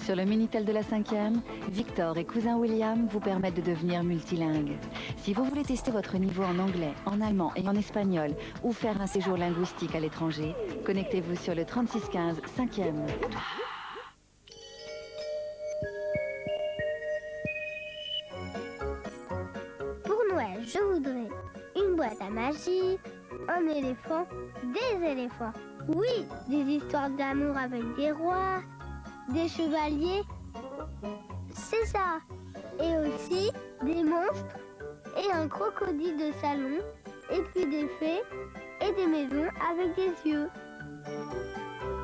Sur le Minitel de la 5e, Victor et cousin William vous permettent de devenir multilingue. Si vous voulez tester votre niveau en anglais, en allemand et en espagnol ou faire un séjour linguistique à l'étranger, connectez-vous sur le 3615 5e. Pour Noël, je voudrais une boîte à magie, un éléphant, des éléphants. Oui, des histoires d'amour avec des rois, des chevaliers. C'est ça. Et aussi des monstres et un crocodile de salon. Et puis des fées et des maisons avec des yeux.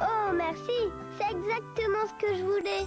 Oh, merci. C'est exactement ce que je voulais.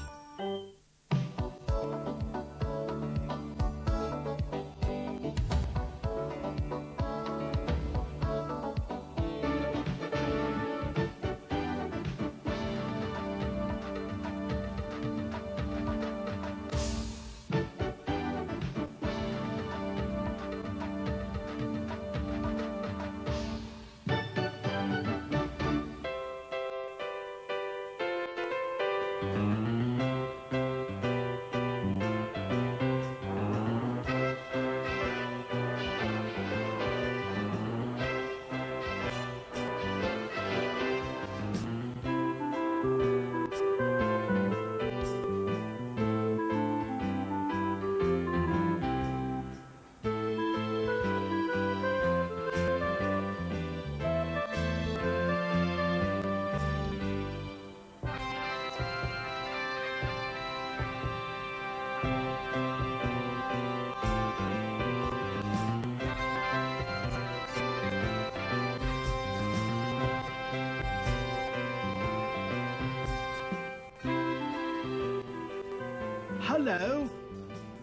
Hello,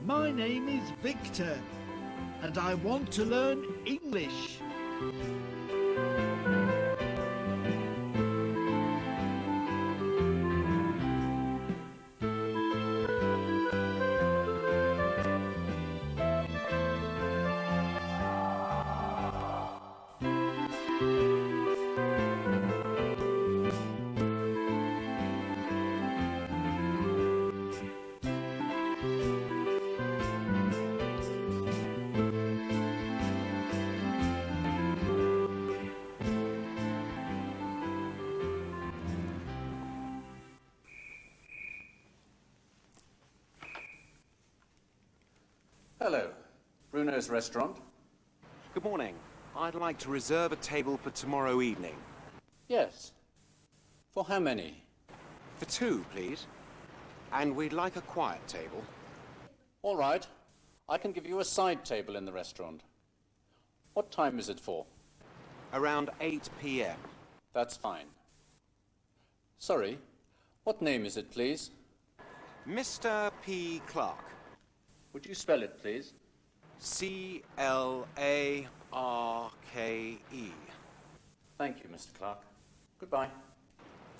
my name is Victor, and I want to learn English. Hello, Bruno's restaurant. Good morning. I'd like to reserve a table for tomorrow evening. Yes. For how many? For two, please. And we'd like a quiet table. All right. I can give you a side table in the restaurant. What time is it for? Around 8 p.m. That's fine. Sorry, what name is it, please? Mr. P. Clark. Would you spell it, please? C-L-A-R-K-E. Thank you, Mr. Clark. Goodbye.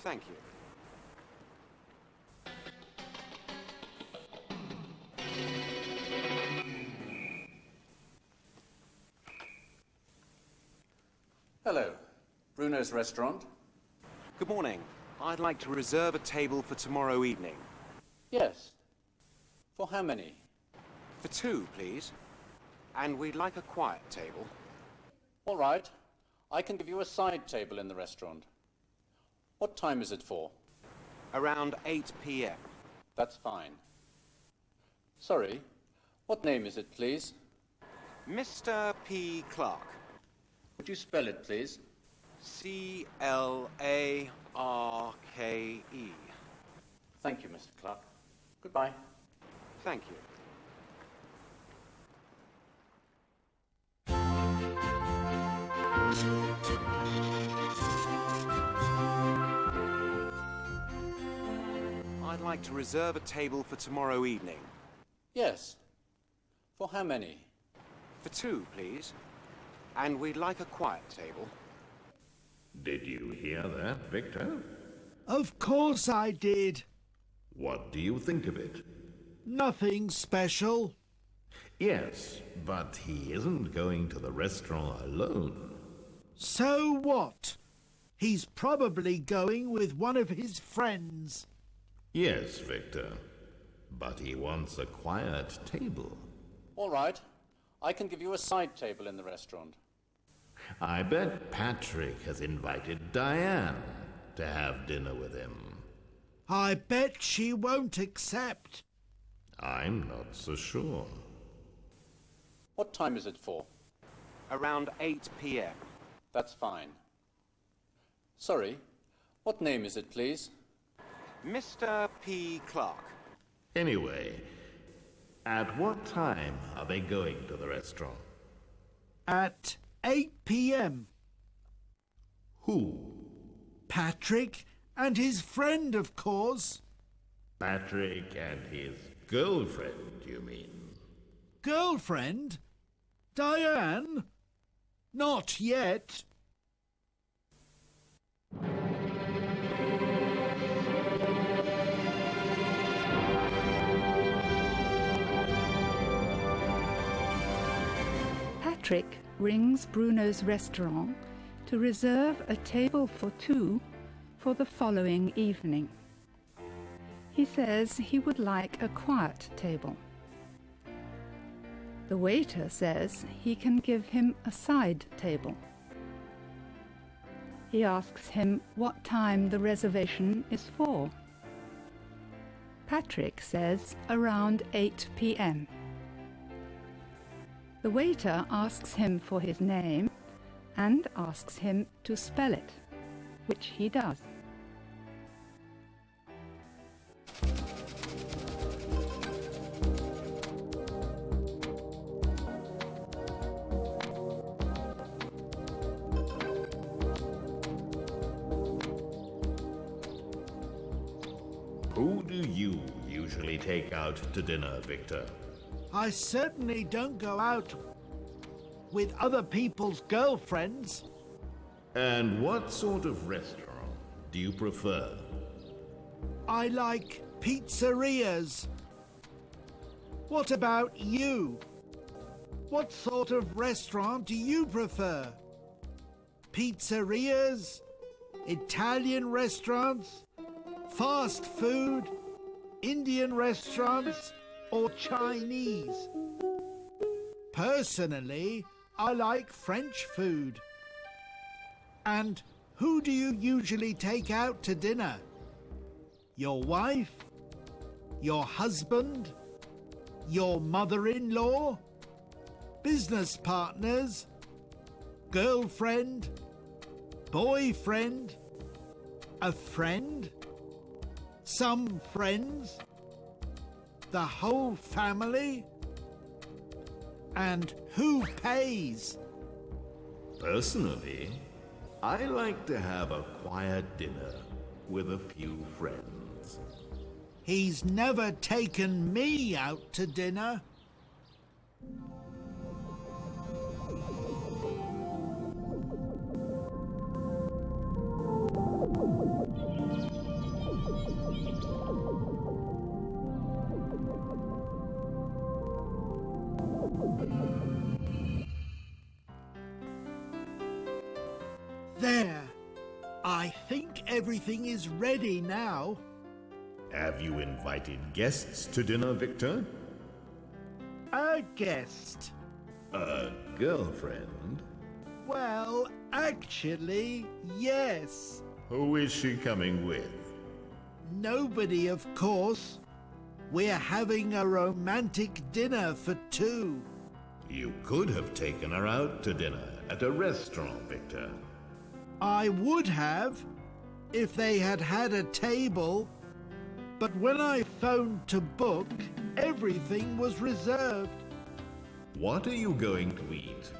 Thank you. Hello, Bruno's restaurant. Good morning. I'd like to reserve a table for tomorrow evening. Yes. For how many? For two, please. And we'd like a quiet table. All right. I can give you a side table in the restaurant. What time is it for? Around 8 p.m. That's fine. Sorry, what name is it, please? Mr. P. Clark. Would you spell it, please? C-L-A-R-K-E. Thank you, Mr. Clark. Goodbye. Thank you. I'd like to reserve a table for tomorrow evening. Yes. For how many? For two, please. And we'd like a quiet table. Did you hear that, Victor? Of course I did. What do you think of it? Nothing special. Yes, but he isn't going to the restaurant alone. So what? He's probably going with one of his friends. Yes, Victor. But he wants a quiet table. All right. I can give you a side table in the restaurant. I bet Patrick has invited Diane to have dinner with him. I bet she won't accept. I'm not so sure. What time is it for? Around 8 p.m. That's fine. Sorry, what name is it, please? Mr. P. Clark. Anyway, at what time are they going to the restaurant? At 8 p.m. Who? Patrick and his friend, of course. Patrick and his girlfriend, you mean? Girlfriend? Diane? Not yet. Patrick rings Bruno's restaurant to reserve a table for two for the following evening. He says he would like a quiet table. The waiter says he can give him a side table. He asks him what time the reservation is for. Patrick says around 8 p.m. The waiter asks him for his name and asks him to spell it, which he does. Who do you usually take out to dinner, Victor? I certainly don't go out with other people's girlfriends. And what sort of restaurant do you prefer? I like pizzerias. What about you? What sort of restaurant do you prefer? Pizzerias? Italian restaurants? Fast food? Indian restaurants? Or Chinese? Personally, I like French food. And who do you usually take out to dinner? Your wife? Your husband? Your mother-in-law? Business partners? Girlfriend? Boyfriend? A friend? Some friends? The whole family? And who pays? Personally, I like to have a quiet dinner with a few friends. He's never taken me out to dinner. There. I think everything is ready now. Have you invited guests to dinner, Victor? A guest. A girlfriend? Well, actually, yes. Who is she coming with? Nobody, of course. We're having a romantic dinner for two. You could have taken her out to dinner at a restaurant, Victor. I would have, if they had had a table. But when I phoned to book, everything was reserved. What are you going to eat?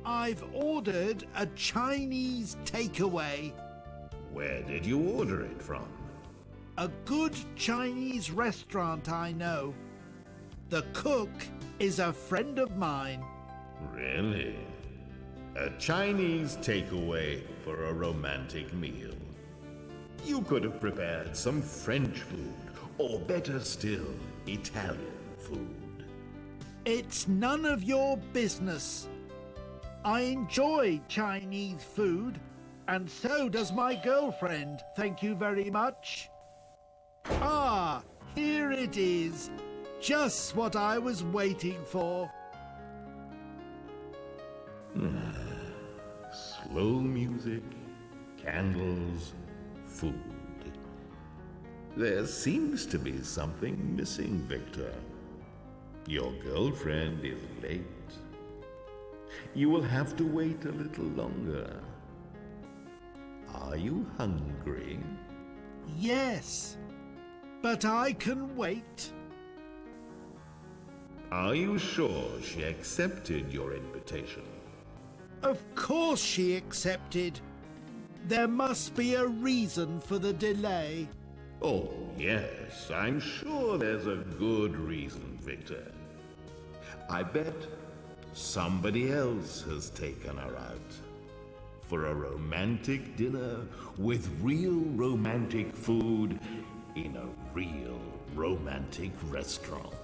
I've ordered a Chinese takeaway. Where did you order it from? A good Chinese restaurant I know. The cook is a friend of mine. Really? A Chinese takeaway for a romantic meal. You could have prepared some French food, or better still, Italian food. It's none of your business. I enjoy Chinese food, and so does my girlfriend, thank you very much. Ah, here it is. Just what I was waiting for. Slow music, candles, food. There seems to be something missing, Victor. Your girlfriend is late. You will have to wait a little longer. Are you hungry? Yes, but I can wait. Are you sure she accepted your invitation? Of course she accepted. There must be a reason for the delay. Oh, yes, I'm sure there's a good reason, Victor. I bet somebody else has taken her out for a romantic dinner with real romantic food in a real romantic restaurant.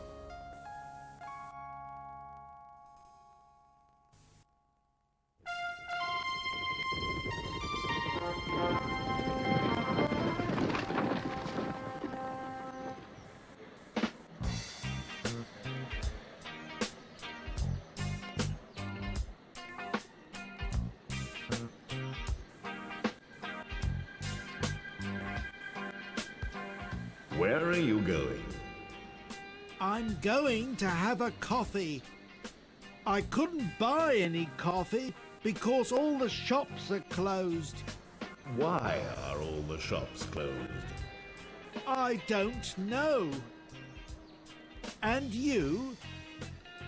Where are you going? I'm going to have a coffee. I couldn't buy any coffee because all the shops are closed. Why are all the shops closed? I don't know. And you?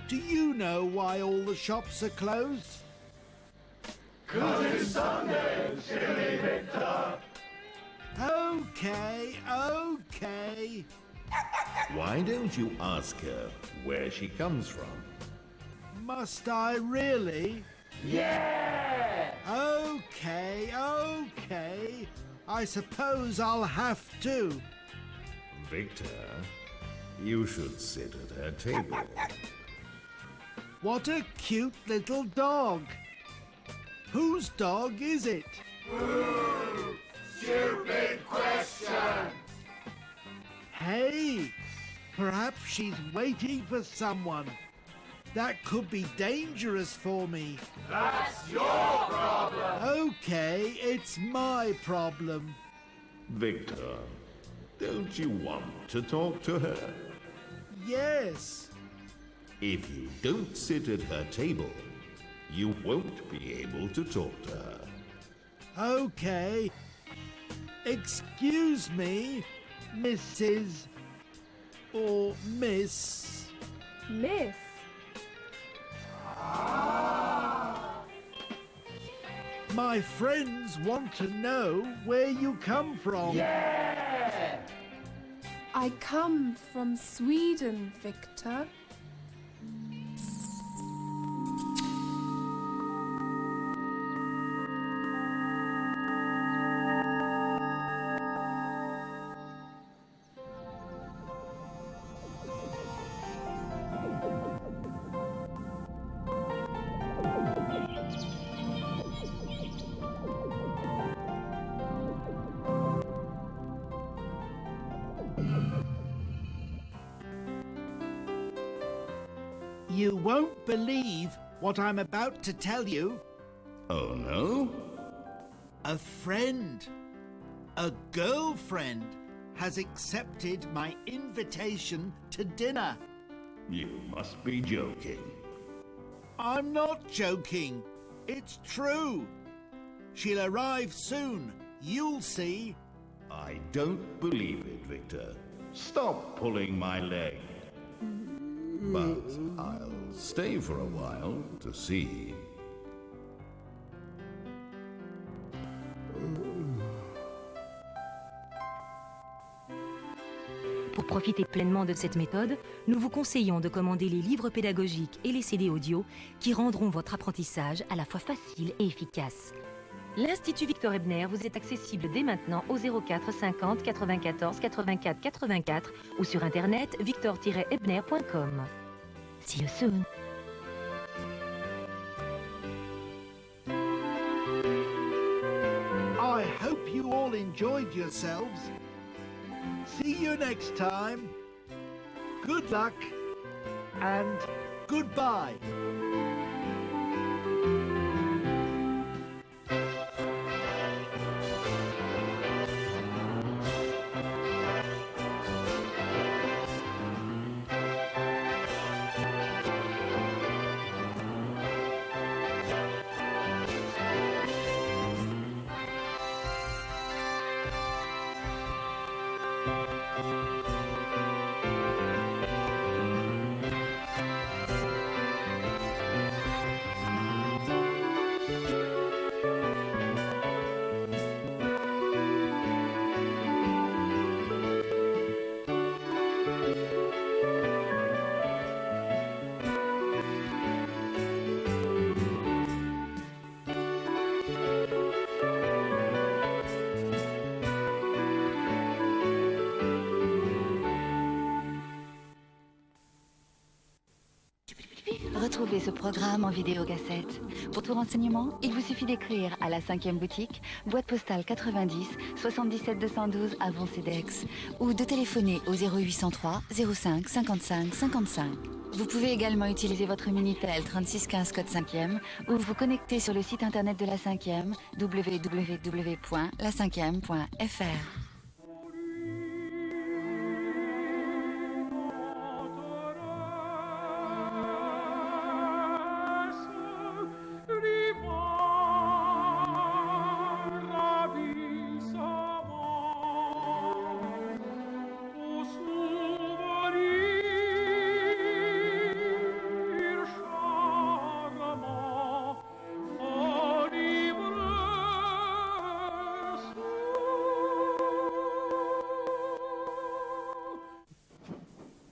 Do you know why all the shops are closed? 'Cause it's Sunday, silly Victor. Okay. Why don't you ask her where she comes from? Must I really? Yeah! Okay. I suppose I'll have to. Victor, you should sit at her table. What a cute little dog. Whose dog is it? Stupid question! Hey, perhaps she's waiting for someone. That could be dangerous for me. That's your problem! Okay, it's my problem. Victor, don't you want to talk to her? Yes. If you don't sit at her table, you won't be able to talk to her. Okay. Excuse me, Mrs. or Miss. Miss. My friends want to know where you come from. Yeah! I come from Sweden, Victor. You won't believe what I'm about to tell you. Oh, no? A friend, a girlfriend, has accepted my invitation to dinner. You must be joking. I'm not joking. It's true. She'll arrive soon. You'll see. I don't believe it, Victor. Stop pulling my leg. But I'll stay for a while to see. Pour profiter pleinement de cette méthode, nous vous conseillons de commander les livres pédagogiques et les CD audio qui rendront votre apprentissage à la fois facile et efficace. L'Institut Victor Ebner vous est accessible dès maintenant au 04 50 94 84 84 ou sur internet victor-ebner.com. See you soon! I hope you all enjoyed yourselves. See you next time. Good luck and goodbye. Retrouvez ce programme en vidéocassette. Pour tout renseignement, il vous suffit d'écrire à la 5e boutique, boîte postale 90 77 212 Avon-Cedex ou de téléphoner au 0803 05 55 55. Vous pouvez également utiliser votre Minitel 3615 code 5e ou vous connecter sur le site internet de la 5e www.la5e.fr.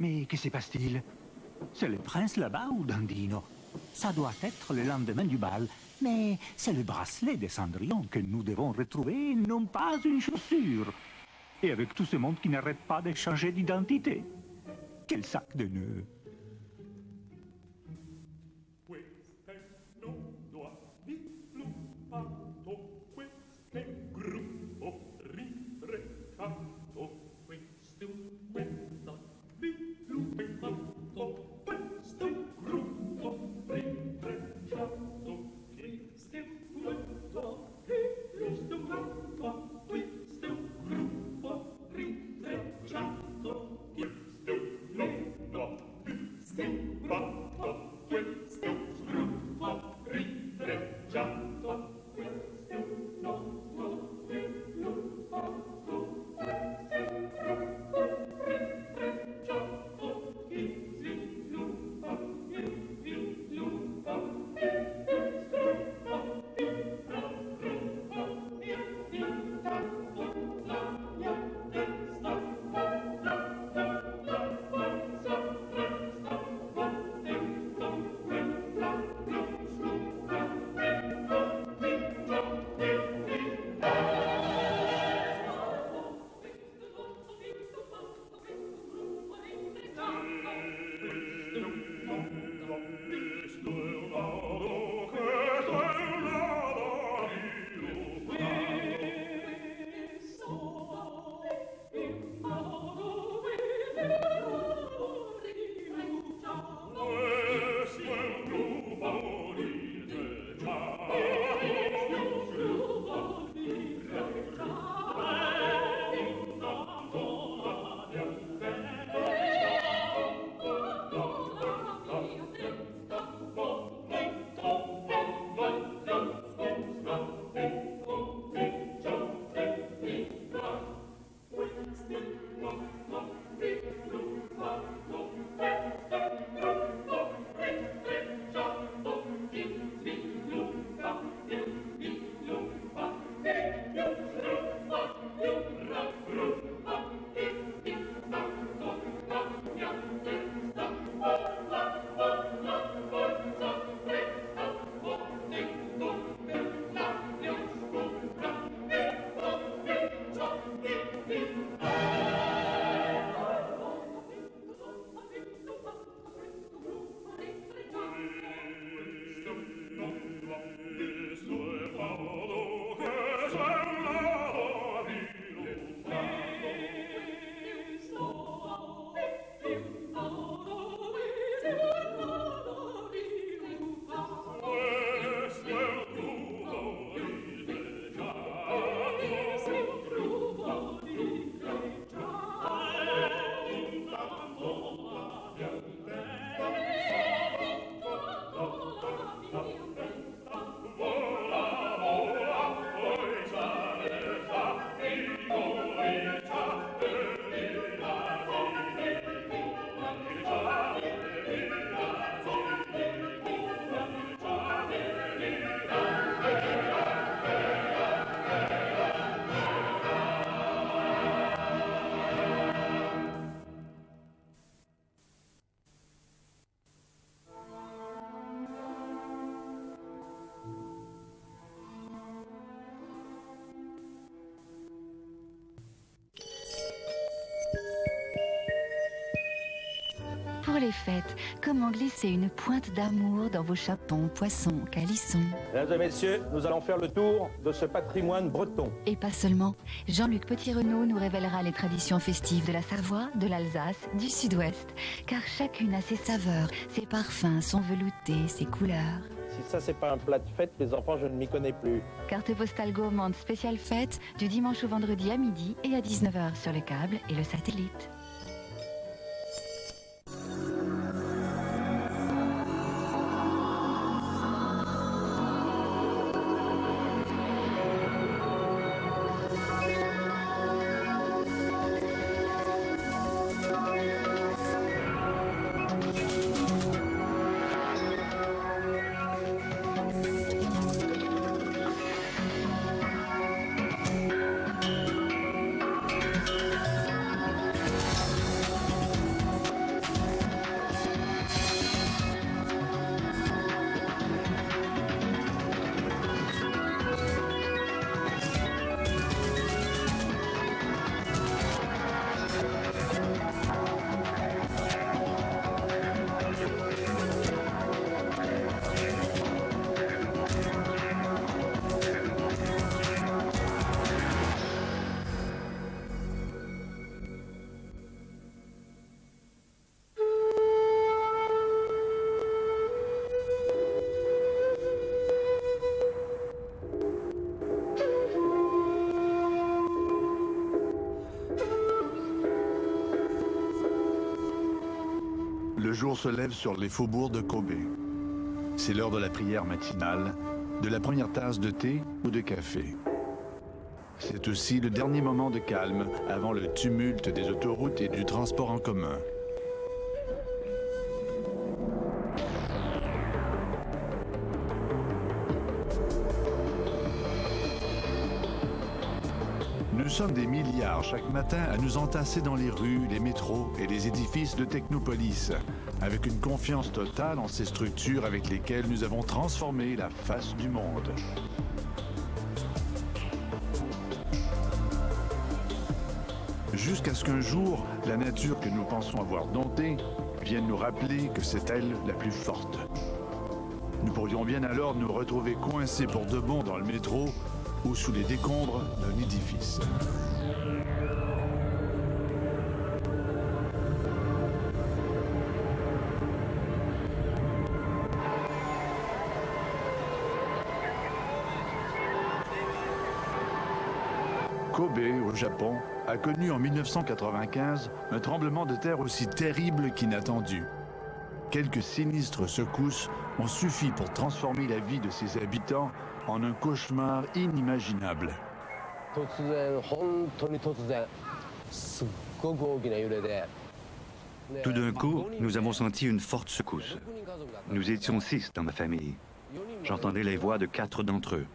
Mais que se passe-t-il? C'est le prince là-bas ou Dandino? Ça doit être le lendemain du bal. Mais c'est le bracelet de Cendrillon que nous devons retrouver, non pas une chaussure. Et avec tout ce monde qui n'arrête pas de changer d'identité. Quel sac de nœuds! pour les fêtes, comment glisser une pointe d'amour dans vos chapons, poissons, calissons. Mesdames et messieurs, nous allons faire le tour de ce patrimoine breton. Et pas seulement. Jean-Luc Petit-Renaud nous révélera les traditions festives de la Savoie, de l'Alsace, du Sud-Ouest, car chacune a ses saveurs, ses parfums, son velouté, ses couleurs. Si ça, c'est pas un plat de fête, les enfants, je ne m'y connais plus. Carte postale gourmande spéciale fête, du dimanche au vendredi à midi et à 19h sur le câble et le satellite. Le jour se lève sur les faubourgs de Kobe. C'est l'heure de la prière matinale, de la première tasse de thé ou de café. C'est aussi le dernier moment de calme avant le tumulte des autoroutes et du transport en commun. Nous sommes des milliards chaque matin à nous entasser dans les rues, les métros et les édifices de Technopolis, avec une confiance totale en ces structures avec lesquelles nous avons transformé la face du monde. Jusqu'à ce qu'un jour, la nature que nous pensons avoir domptée vienne nous rappeler que c'est elle la plus forte. Nous pourrions bien alors nous retrouver coincés pour de bon dans le métro ou sous les décombres d'un édifice. Kobe, au Japon, a connu en 1995 un tremblement de terre aussi terrible qu'inattendu. Quelques sinistres secousses ont suffi pour transformer la vie de ses habitants en un cauchemar inimaginable. Tout d'un coup, nous avons senti une forte secousse. Nous étions 6 dans ma famille. J'entendais les voix de 4 d'entre eux.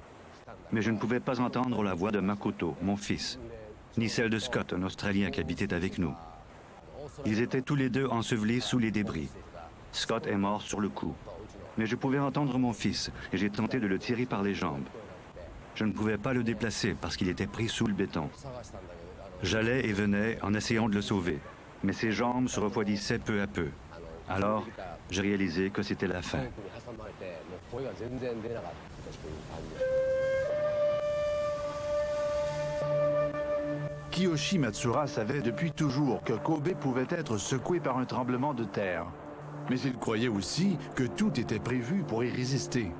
Mais je ne pouvais pas entendre la voix de Makoto, mon fils, ni celle de Scott, un Australien qui habitait avec nous. Ils étaient tous les deux ensevelis sous les débris. Scott est mort sur le coup. Mais je pouvais entendre mon fils et j'ai tenté de le tirer par les jambes. Je ne pouvais pas le déplacer parce qu'il était pris sous le béton. J'allais et venais en essayant de le sauver, mais ses jambes se refroidissaient peu à peu. Alors, j'ai réalisé que c'était la fin. Kiyoshi Matsura savait depuis toujours que Kobe pouvait être secoué par un tremblement de terre. Mais il croyait aussi que tout était prévu pour y résister.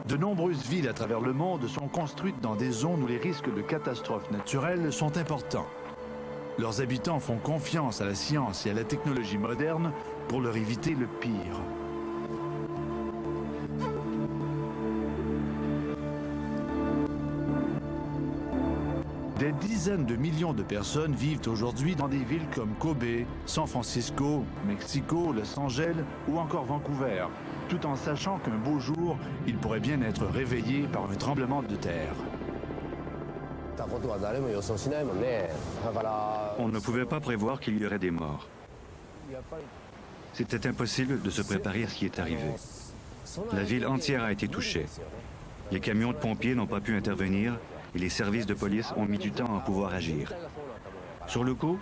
De nombreuses villes à travers le monde sont construites dans des zones où les risques de catastrophes naturelles sont importants. Leurs habitants font confiance à la science et à la technologie moderne pour leur éviter le pire. Des dizaines de millions de personnes vivent aujourd'hui dans des villes comme Kobe, San Francisco, Mexico, Los Angeles ou encore Vancouver, tout en sachant qu'un beau jour, ils pourraient bien être réveillés par un tremblement de terre. On ne pouvait pas prévoir qu'il y aurait des morts. C'était impossible de se préparer à ce qui est arrivé. La ville entière a été touchée. Les camions de pompiers n'ont pas pu intervenir et les services de police ont mis du temps à pouvoir agir. Sur le coup,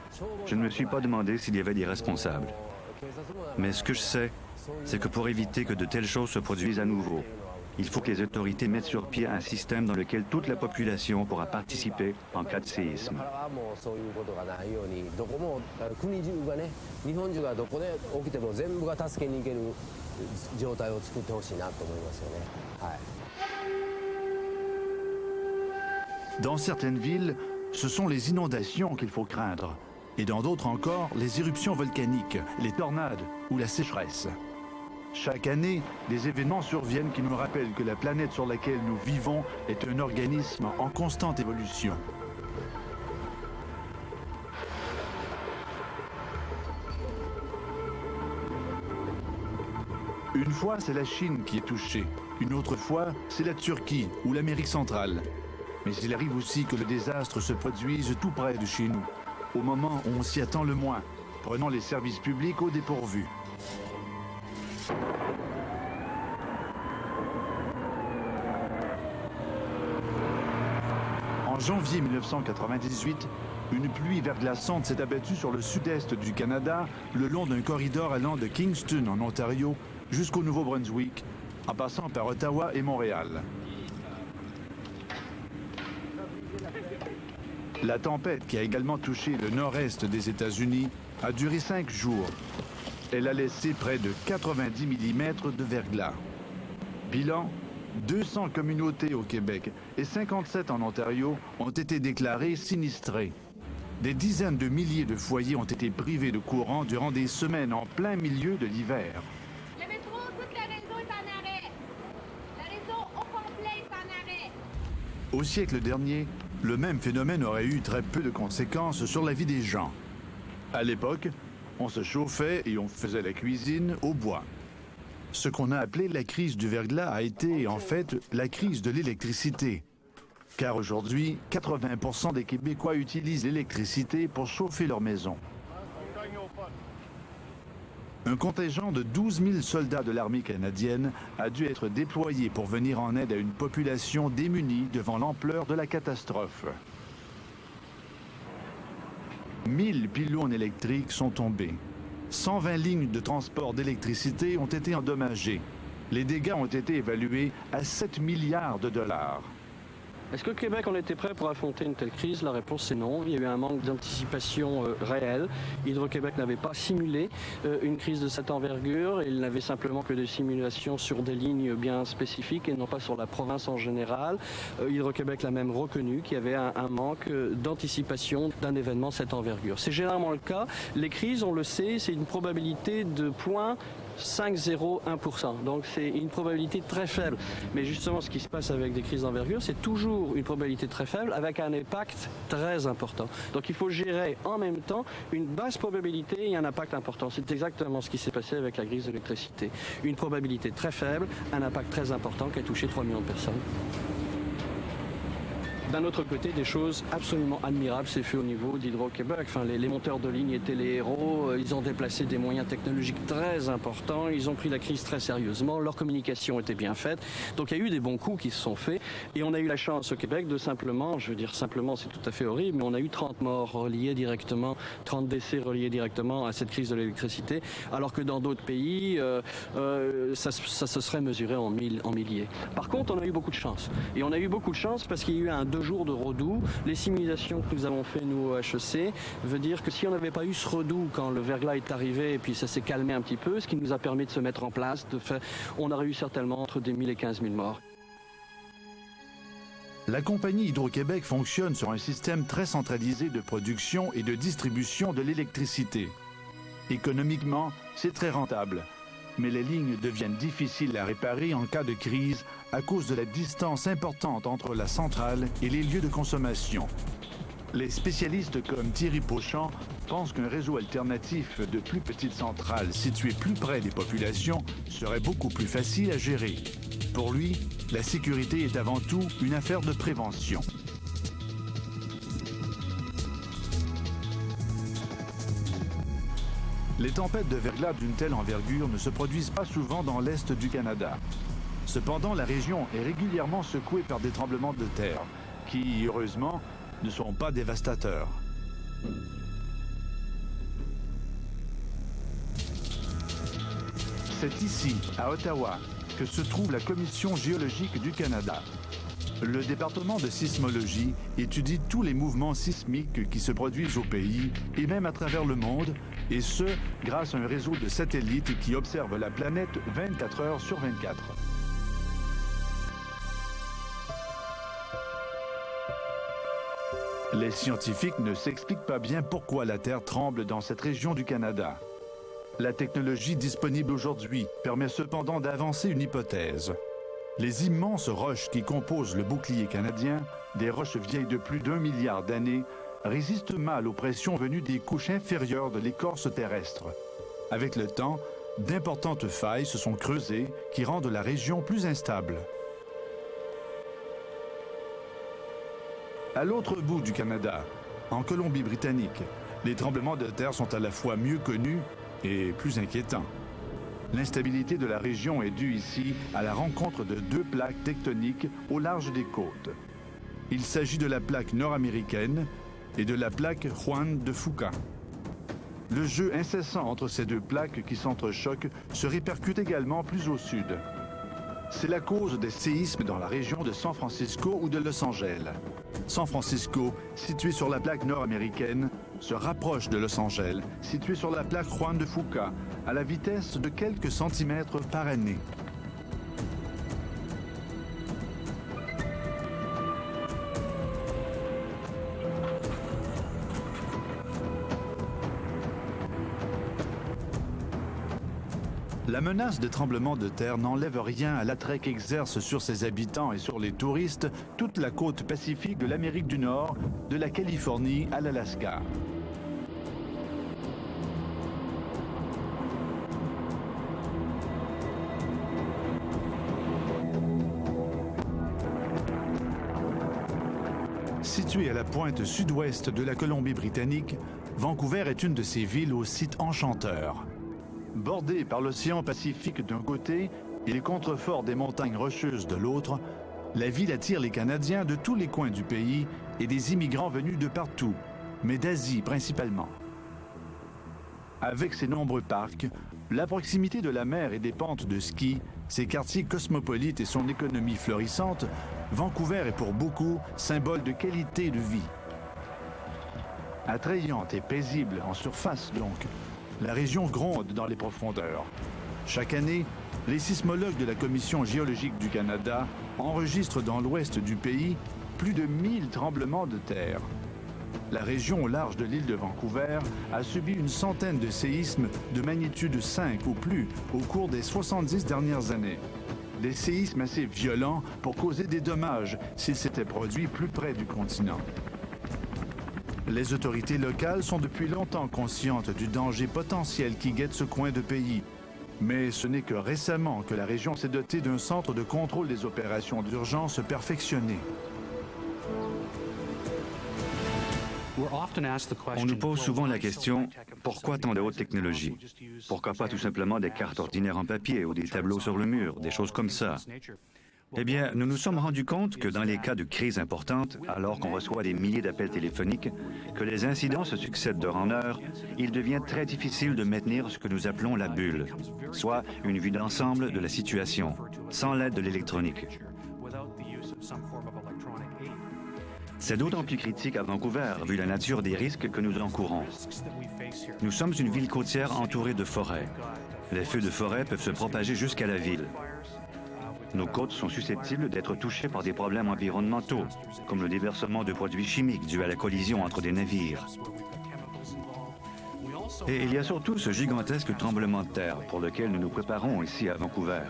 je ne me suis pas demandé s'il y avait des responsables. Mais ce que je sais, c'est que pour éviter que de telles choses se produisent à nouveau, il faut que les autorités mettent sur pied un système dans lequel toute la population pourra participer en cas de séisme. Dans certaines villes, ce sont les inondations qu'il faut craindre. Et dans d'autres encore, les éruptions volcaniques, les tornades ou la sécheresse. Chaque année, des événements surviennent qui nous rappellent que la planète sur laquelle nous vivons est un organisme en constante évolution. Une fois, c'est la Chine qui est touchée. Une autre fois, c'est la Turquie ou l'Amérique centrale. Mais il arrive aussi que le désastre se produise tout près de chez nous, au moment où on s'y attend le moins, prenant les services publics au dépourvu. En janvier 1998, une pluie verglaçante s'est abattue sur le sud-est du Canada, le long d'un corridor allant de Kingston en Ontario jusqu'au Nouveau-Brunswick, en passant par Ottawa et Montréal. La tempête, qui a également touché le nord-est des États-Unis, a duré 5 jours. Elle a laissé près de 90 mm de verglas. Bilan, 200 communautés au Québec et 57 en Ontario ont été déclarées sinistrées. Des dizaines de milliers de foyers ont été privés de courant durant des semaines en plein milieu de l'hiver. Le métro, tout le réseau est en arrêt. Le réseau au complet est en arrêt. Au siècle dernier, le même phénomène aurait eu très peu de conséquences sur la vie des gens. À l'époque, on se chauffait et on faisait la cuisine au bois. Ce qu'on a appelé la crise du verglas a été, en fait, la crise de l'électricité. Car aujourd'hui, 80% des Québécois utilisent l'électricité pour chauffer leur maison. Un contingent de 12 000 soldats de l'armée canadienne a dû être déployé pour venir en aide à une population démunie devant l'ampleur de la catastrophe. 1000 pylônes électriques sont tombés. 120 lignes de transport d'électricité ont été endommagées. Les dégâts ont été évalués à 7 milliards de dollars. Est-ce que Québec en était prêt pour affronter une telle crise? La réponse est non. Il y a eu un manque d'anticipation réel. Hydro-Québec n'avait pas simulé une crise de cette envergure. Il n'avait simplement que des simulations sur des lignes bien spécifiques et non pas sur la province en général. Hydro-Québec l'a même reconnu qu'il y avait un manque d'anticipation d'un événement de cette envergure. C'est généralement le cas. Les crises, on le sait, c'est une probabilité de 0,501%. Donc c'est une probabilité très faible. Mais justement, ce qui se passe avec des crises d'envergure, c'est toujours une probabilité très faible avec un impact très important. Donc il faut gérer en même temps une basse probabilité et un impact important. C'est exactement ce qui s'est passé avec la crise de l'électricité. Une probabilité très faible, un impact très important qui a touché 3 millions de personnes. D'un autre côté, des choses absolument admirables s'est fait au niveau d'Hydro-Québec. Enfin, les monteurs de ligne étaient les héros. Ils ont déplacé des moyens technologiques très importants. Ils ont pris la crise très sérieusement. Leur communication était bien faite. Donc, il y a eu des bons coups qui se sont faits. Et on a eu la chance au Québec de simplement, je veux dire simplement, c'est tout à fait horrible, mais on a eu 30 morts reliés directement, 30 décès reliés directement à cette crise de l'électricité, alors que dans d'autres pays, ça se serait mesuré en milliers. Par contre, on a eu beaucoup de chance. Et on a eu beaucoup de chance parce qu'il y a eu un 2 jours de redoux. Les simulations que nous avons fait nous au HEC veut dire que si on n'avait pas eu ce redoux quand le verglas est arrivé et puis ça s'est calmé un petit peu, ce qui nous a permis de se mettre en place, on aurait eu certainement entre des 1000 et 15 000 morts. La compagnie Hydro-Québec fonctionne sur un système très centralisé de production et de distribution de l'électricité. Économiquement, c'est très rentable. Mais les lignes deviennent difficiles à réparer en cas de crise à cause de la distance importante entre la centrale et les lieux de consommation. Les spécialistes comme Thierry Pochant pensent qu'un réseau alternatif de plus petites centrales situées plus près des populations serait beaucoup plus facile à gérer. Pour lui, la sécurité est avant tout une affaire de prévention. Les tempêtes de verglas d'une telle envergure ne se produisent pas souvent dans l'est du Canada. Cependant, la région est régulièrement secouée par des tremblements de terre, qui, heureusement, ne sont pas dévastateurs. C'est ici, à Ottawa, que se trouve la Commission géologique du Canada. Le département de sismologie étudie tous les mouvements sismiques qui se produisent au pays et même à travers le monde, et ce, grâce à un réseau de satellites qui observe la planète 24 heures sur 24. Les scientifiques ne s'expliquent pas bien pourquoi la Terre tremble dans cette région du Canada. La technologie disponible aujourd'hui permet cependant d'avancer une hypothèse. Les immenses roches qui composent le bouclier canadien, des roches vieilles de plus d'1 milliard d'années, résistent mal aux pressions venues des couches inférieures de l'écorce terrestre. Avec le temps, d'importantes failles se sont creusées qui rendent la région plus instable. À l'autre bout du Canada, en Colombie-Britannique, les tremblements de terre sont à la fois mieux connus et plus inquiétants. L'instabilité de la région est due ici à la rencontre de deux plaques tectoniques au large des côtes. Il s'agit de la plaque nord-américaine et de la plaque Juan de Fuca. Le jeu incessant entre ces deux plaques qui s'entrechoquent se répercute également plus au sud. C'est la cause des séismes dans la région de San Francisco ou de Los Angeles. San Francisco, situé sur la plaque nord-américaine, se rapproche de Los Angeles, situé sur la plaque Juan de Fuca, à la vitesse de quelques centimètres par année. La menace de tremblement de terre n'enlève rien à l'attrait qu'exerce sur ses habitants et sur les touristes toute la côte pacifique de l'Amérique du Nord, de la Californie à l'Alaska. Située à la pointe sud-ouest de la Colombie-Britannique, Vancouver est une de ces villes au site enchanteur. Bordée par l'océan Pacifique d'un côté et les contreforts des montagnes rocheuses de l'autre, la ville attire les Canadiens de tous les coins du pays et des immigrants venus de partout, mais d'Asie principalement. Avec ses nombreux parcs, la proximité de la mer et des pentes de ski, ses quartiers cosmopolites et son économie florissante, Vancouver est pour beaucoup symbole de qualité de vie. Attrayante et paisible en surface donc, la région gronde dans les profondeurs. Chaque année, les sismologues de la Commission géologique du Canada enregistrent dans l'ouest du pays plus de 1000 tremblements de terre. La région au large de l'île de Vancouver a subi une centaine de séismes de magnitude 5 ou plus au cours des 70 dernières années. Des séismes assez violents pour causer des dommages s'ils s'étaient produits plus près du continent. Les autorités locales sont depuis longtemps conscientes du danger potentiel qui guette ce coin de pays. Mais ce n'est que récemment que la région s'est dotée d'un centre de contrôle des opérations d'urgence perfectionné. On nous pose souvent la question, pourquoi tant de haute technologie? Pourquoi pas tout simplement des cartes ordinaires en papier ou des tableaux sur le mur, des choses comme ça? Eh bien, nous nous sommes rendus compte que dans les cas de crise importante, alors qu'on reçoit des milliers d'appels téléphoniques, que les incidents se succèdent d'heure en heure, il devient très difficile de maintenir ce que nous appelons la bulle, soit une vue d'ensemble de la situation, sans l'aide de l'électronique. C'est d'autant plus critique à Vancouver, vu la nature des risques que nous encourons. Nous sommes une ville côtière entourée de forêts. Les feux de forêt peuvent se propager jusqu'à la ville. Nos côtes sont susceptibles d'être touchées par des problèmes environnementaux, comme le déversement de produits chimiques dû à la collision entre des navires. Et il y a surtout ce gigantesque tremblement de terre pour lequel nous nous préparons ici à Vancouver.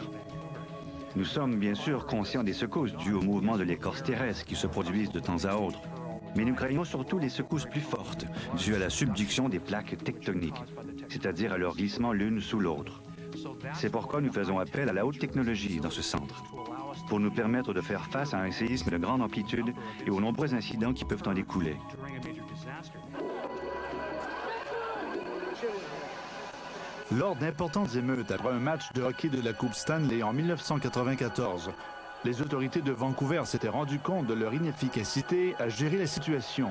Nous sommes bien sûr conscients des secousses dues au mouvement de l'écorce terrestre qui se produisent de temps à autre, mais nous craignons surtout les secousses plus fortes dues à la subduction des plaques tectoniques, c'est-à-dire à leur glissement l'une sous l'autre. C'est pourquoi nous faisons appel à la haute technologie dans ce centre, pour nous permettre de faire face à un séisme de grande amplitude et aux nombreux incidents qui peuvent en découler. Lors d'importantes émeutes après un match de hockey de la Coupe Stanley en 1994, les autorités de Vancouver s'étaient rendues compte de leur inefficacité à gérer la situation.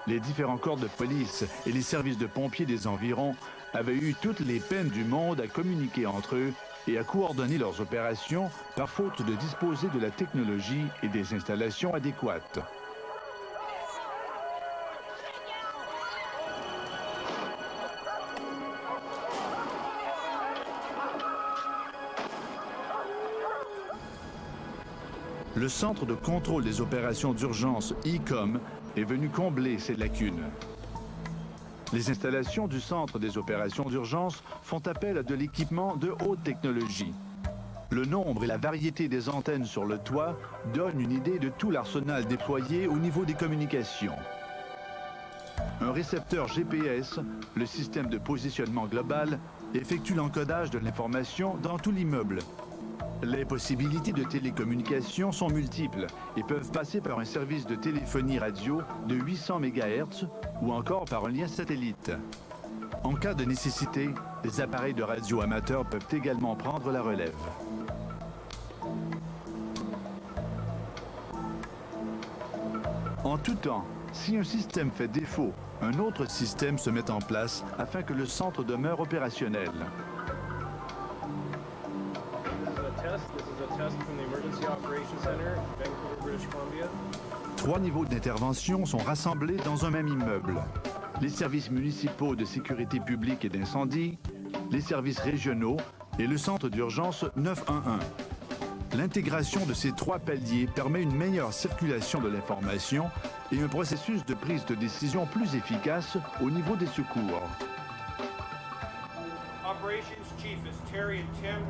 Les différents corps de police et les services de pompiers des environs avaient eu toutes les peines du monde à communiquer entre eux et à coordonner leurs opérations par faute de disposer de la technologie et des installations adéquates. Le Centre de contrôle des opérations d'urgence ICOM est venu combler ces lacunes. Les installations du Centre des opérations d'urgence font appel à de l'équipement de haute technologie. Le nombre et la variété des antennes sur le toit donnent une idée de tout l'arsenal déployé au niveau des communications. Un récepteur GPS, le système de positionnement global, effectue l'encodage de l'information dans tout l'immeuble. Les possibilités de télécommunication sont multiples et peuvent passer par un service de téléphonie radio de 800 MHz ou encore par un lien satellite. En cas de nécessité, les appareils de radio amateurs peuvent également prendre la relève. En tout temps, si un système fait défaut, un autre système se met en place afin que le centre demeure opérationnel. 3 niveaux d'intervention sont rassemblés dans un même immeuble. Les services municipaux de sécurité publique et d'incendie, les services régionaux et le centre d'urgence 911. L'intégration de ces 3 paliers permet une meilleure circulation de l'information et un processus de prise de décision plus efficace au niveau des secours. Operations Chief is Terry and Tim.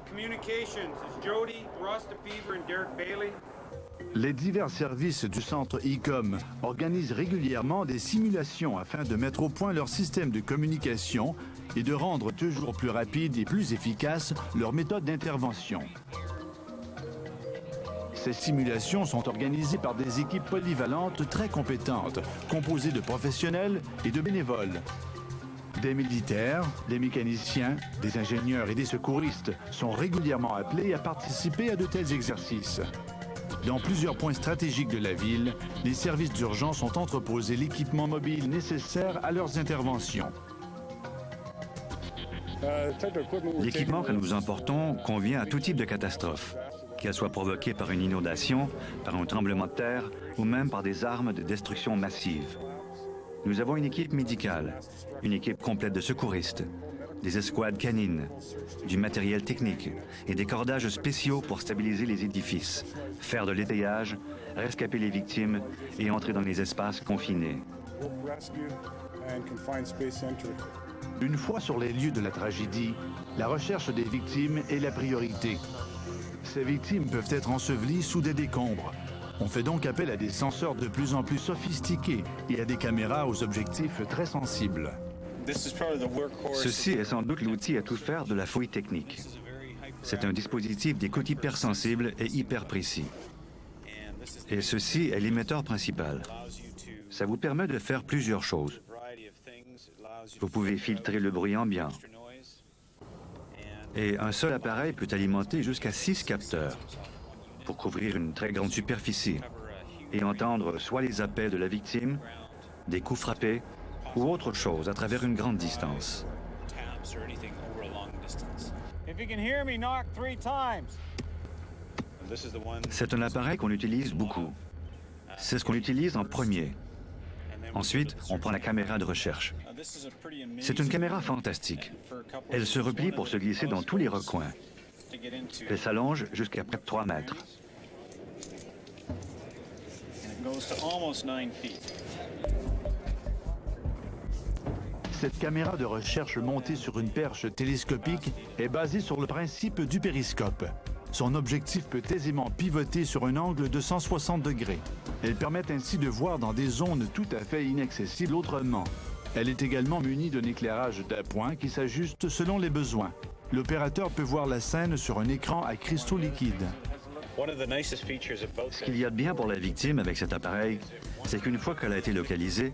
Communications is Jody, Ross DeBeaver and Derek Bailey. Les divers services du centre ICOM organisent régulièrement des simulations afin de mettre au point leur système de communication et de rendre toujours plus rapide et plus efficace leur méthode d'intervention. Ces simulations sont organisées par des équipes polyvalentes très compétentes, composées de professionnels et de bénévoles. Des militaires, des mécaniciens, des ingénieurs et des secouristes sont régulièrement appelés à participer à de tels exercices. Dans plusieurs points stratégiques de la ville, les services d'urgence ont entreposé l'équipement mobile nécessaire à leurs interventions. L'équipement que nous emportons convient à tout type de catastrophe, qu'elle soit provoquée par une inondation, par un tremblement de terre ou même par des armes de destruction massive. Nous avons une équipe médicale, une équipe complète de secouristes, des escouades canines, du matériel technique et des cordages spéciaux pour stabiliser les édifices, faire de l'étayage, rescaper les victimes et entrer dans les espaces confinés. Une fois sur les lieux de la tragédie, la recherche des victimes est la priorité. Ces victimes peuvent être ensevelies sous des décombres. On fait donc appel à des senseurs de plus en plus sophistiqués et à des caméras aux objectifs très sensibles. Ceci est sans doute l'outil à tout faire de la fouille technique. C'est un dispositif d'écoute hypersensible et hyper précis. Et ceci est l'émetteur principal. Ça vous permet de faire plusieurs choses. Vous pouvez filtrer le bruit ambiant. Et un seul appareil peut alimenter jusqu'à 6 capteurs pour couvrir une très grande superficie et entendre soit les appels de la victime, des coups frappés ou autre chose à travers une grande distance. C'est un appareil qu'on utilise beaucoup. C'est ce qu'on utilise en premier. Ensuite, on prend la caméra de recherche. C'est une caméra fantastique. Elle se replie pour se glisser dans tous les recoins. Elle s'allonge jusqu'à près de 3 mètres. Cette caméra de recherche montée sur une perche télescopique est basée sur le principe du périscope. Son objectif peut aisément pivoter sur un angle de 160 degrés. Elle permet ainsi de voir dans des zones tout à fait inaccessibles autrement. Elle est également munie d'un éclairage d'appoint qui s'ajuste selon les besoins. L'opérateur peut voir la scène sur un écran à cristaux liquides. Ce qu'il y a de bien pour la victime avec cet appareil, c'est qu'une fois qu'elle a été localisée,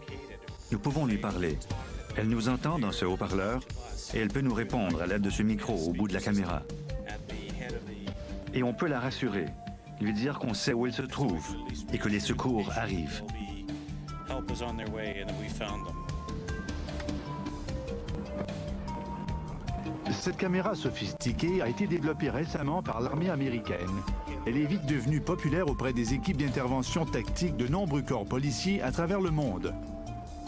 nous pouvons lui parler. Elle nous entend dans ce haut-parleur et elle peut nous répondre à l'aide de ce micro au bout de la caméra. Et on peut la rassurer, lui dire qu'on sait où elle se trouve et que les secours arrivent. help was on their way and that we found them. Cette caméra sophistiquée a été développée récemment par l'armée américaine. Elle est vite devenue populaire auprès des équipes d'intervention tactique de nombreux corps policiers à travers le monde.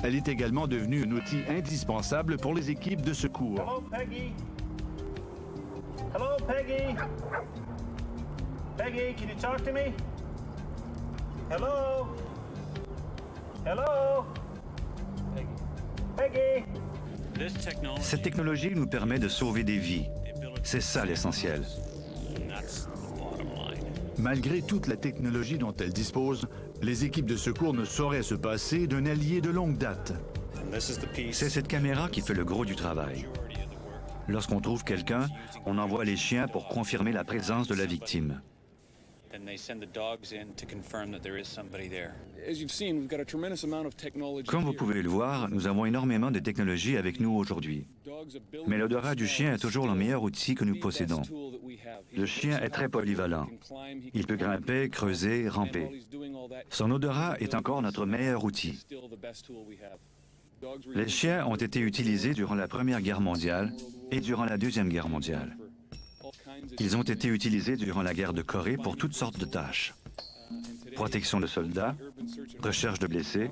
Elle est également devenue un outil indispensable pour les équipes de secours. Hello, Peggy. Hello, Peggy. Peggy, can you talk to me? Hello. Hello. Peggy. Cette technologie nous permet de sauver des vies. C'est ça l'essentiel. Malgré toute la technologie dont elle dispose, les équipes de secours ne sauraient se passer d'un allié de longue date. C'est cette caméra qui fait le gros du travail. Lorsqu'on trouve quelqu'un, on envoie les chiens pour confirmer la présence de la victime. Comme vous pouvez le voir, nous avons énormément de technologie avec nous aujourd'hui. Mais l'odorat du chien est toujours le meilleur outil que nous possédons. Le chien est très polyvalent. Il peut grimper, creuser, ramper. Son odorat est encore notre meilleur outil. Les chiens ont été utilisés durant la Première Guerre mondiale et durant la Deuxième Guerre mondiale. Ils ont été utilisés durant la guerre de Corée pour toutes sortes de tâches. Protection de soldats, recherche de blessés.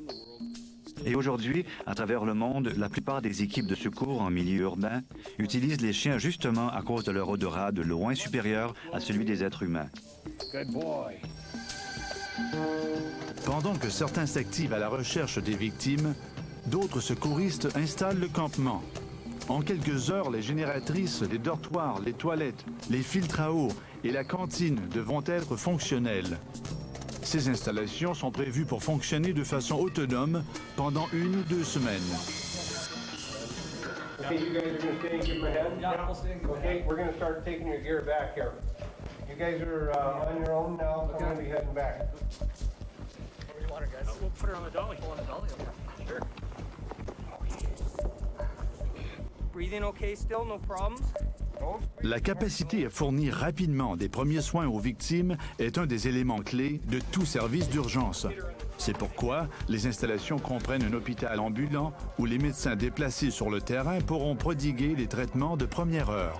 Et aujourd'hui, à travers le monde, la plupart des équipes de secours en milieu urbain utilisent les chiens justement à cause de leur odorat de loin supérieur à celui des êtres humains. Pendant que certains s'activent à la recherche des victimes, d'autres secouristes installent le campement. En quelques heures, les génératrices, les dortoirs, les toilettes, les filtres à eau et la cantine devront être fonctionnelles. Ces installations sont prévues pour fonctionner de façon autonome pendant 1 ou 2 semaines. Okay, you guys are going to stay and give them a head? Yeah, we'll stay and give them a head. Okay, we're going to start taking your gear back here. You guys are on your own now, so I'm going to be heading back. Where do you want her, guys? We'll put her on the dolly. On the dolly, okay. Sure. Breathing okay still, no problems? La capacité à fournir rapidement des premiers soins aux victimes est un des éléments clés de tout service d'urgence. C'est pourquoi les installations comprennent un hôpital ambulant où les médecins déplacés sur le terrain pourront prodiguer les traitements de première heure.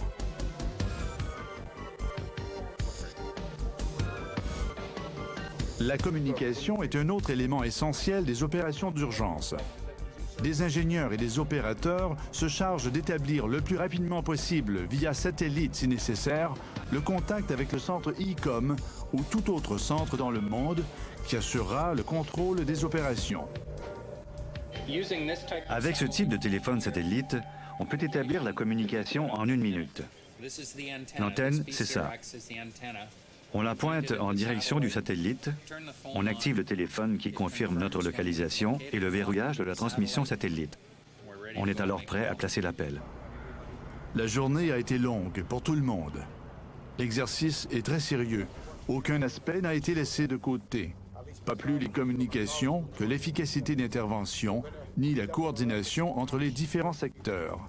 La communication est un autre élément essentiel des opérations d'urgence. Des ingénieurs et des opérateurs se chargent d'établir le plus rapidement possible, via satellite si nécessaire, le contact avec le centre ICOM ou tout autre centre dans le monde qui assurera le contrôle des opérations. Avec ce type de téléphone satellite, on peut établir la communication en 1 minute. L'antenne, c'est ça. On la pointe en direction du satellite, on active le téléphone qui confirme notre localisation et le verrouillage de la transmission satellite. On est alors prêt à placer l'appel. La journée a été longue pour tout le monde. L'exercice est très sérieux. Aucun aspect n'a été laissé de côté. Pas plus les communications que l'efficacité d'intervention, ni la coordination entre les différents secteurs.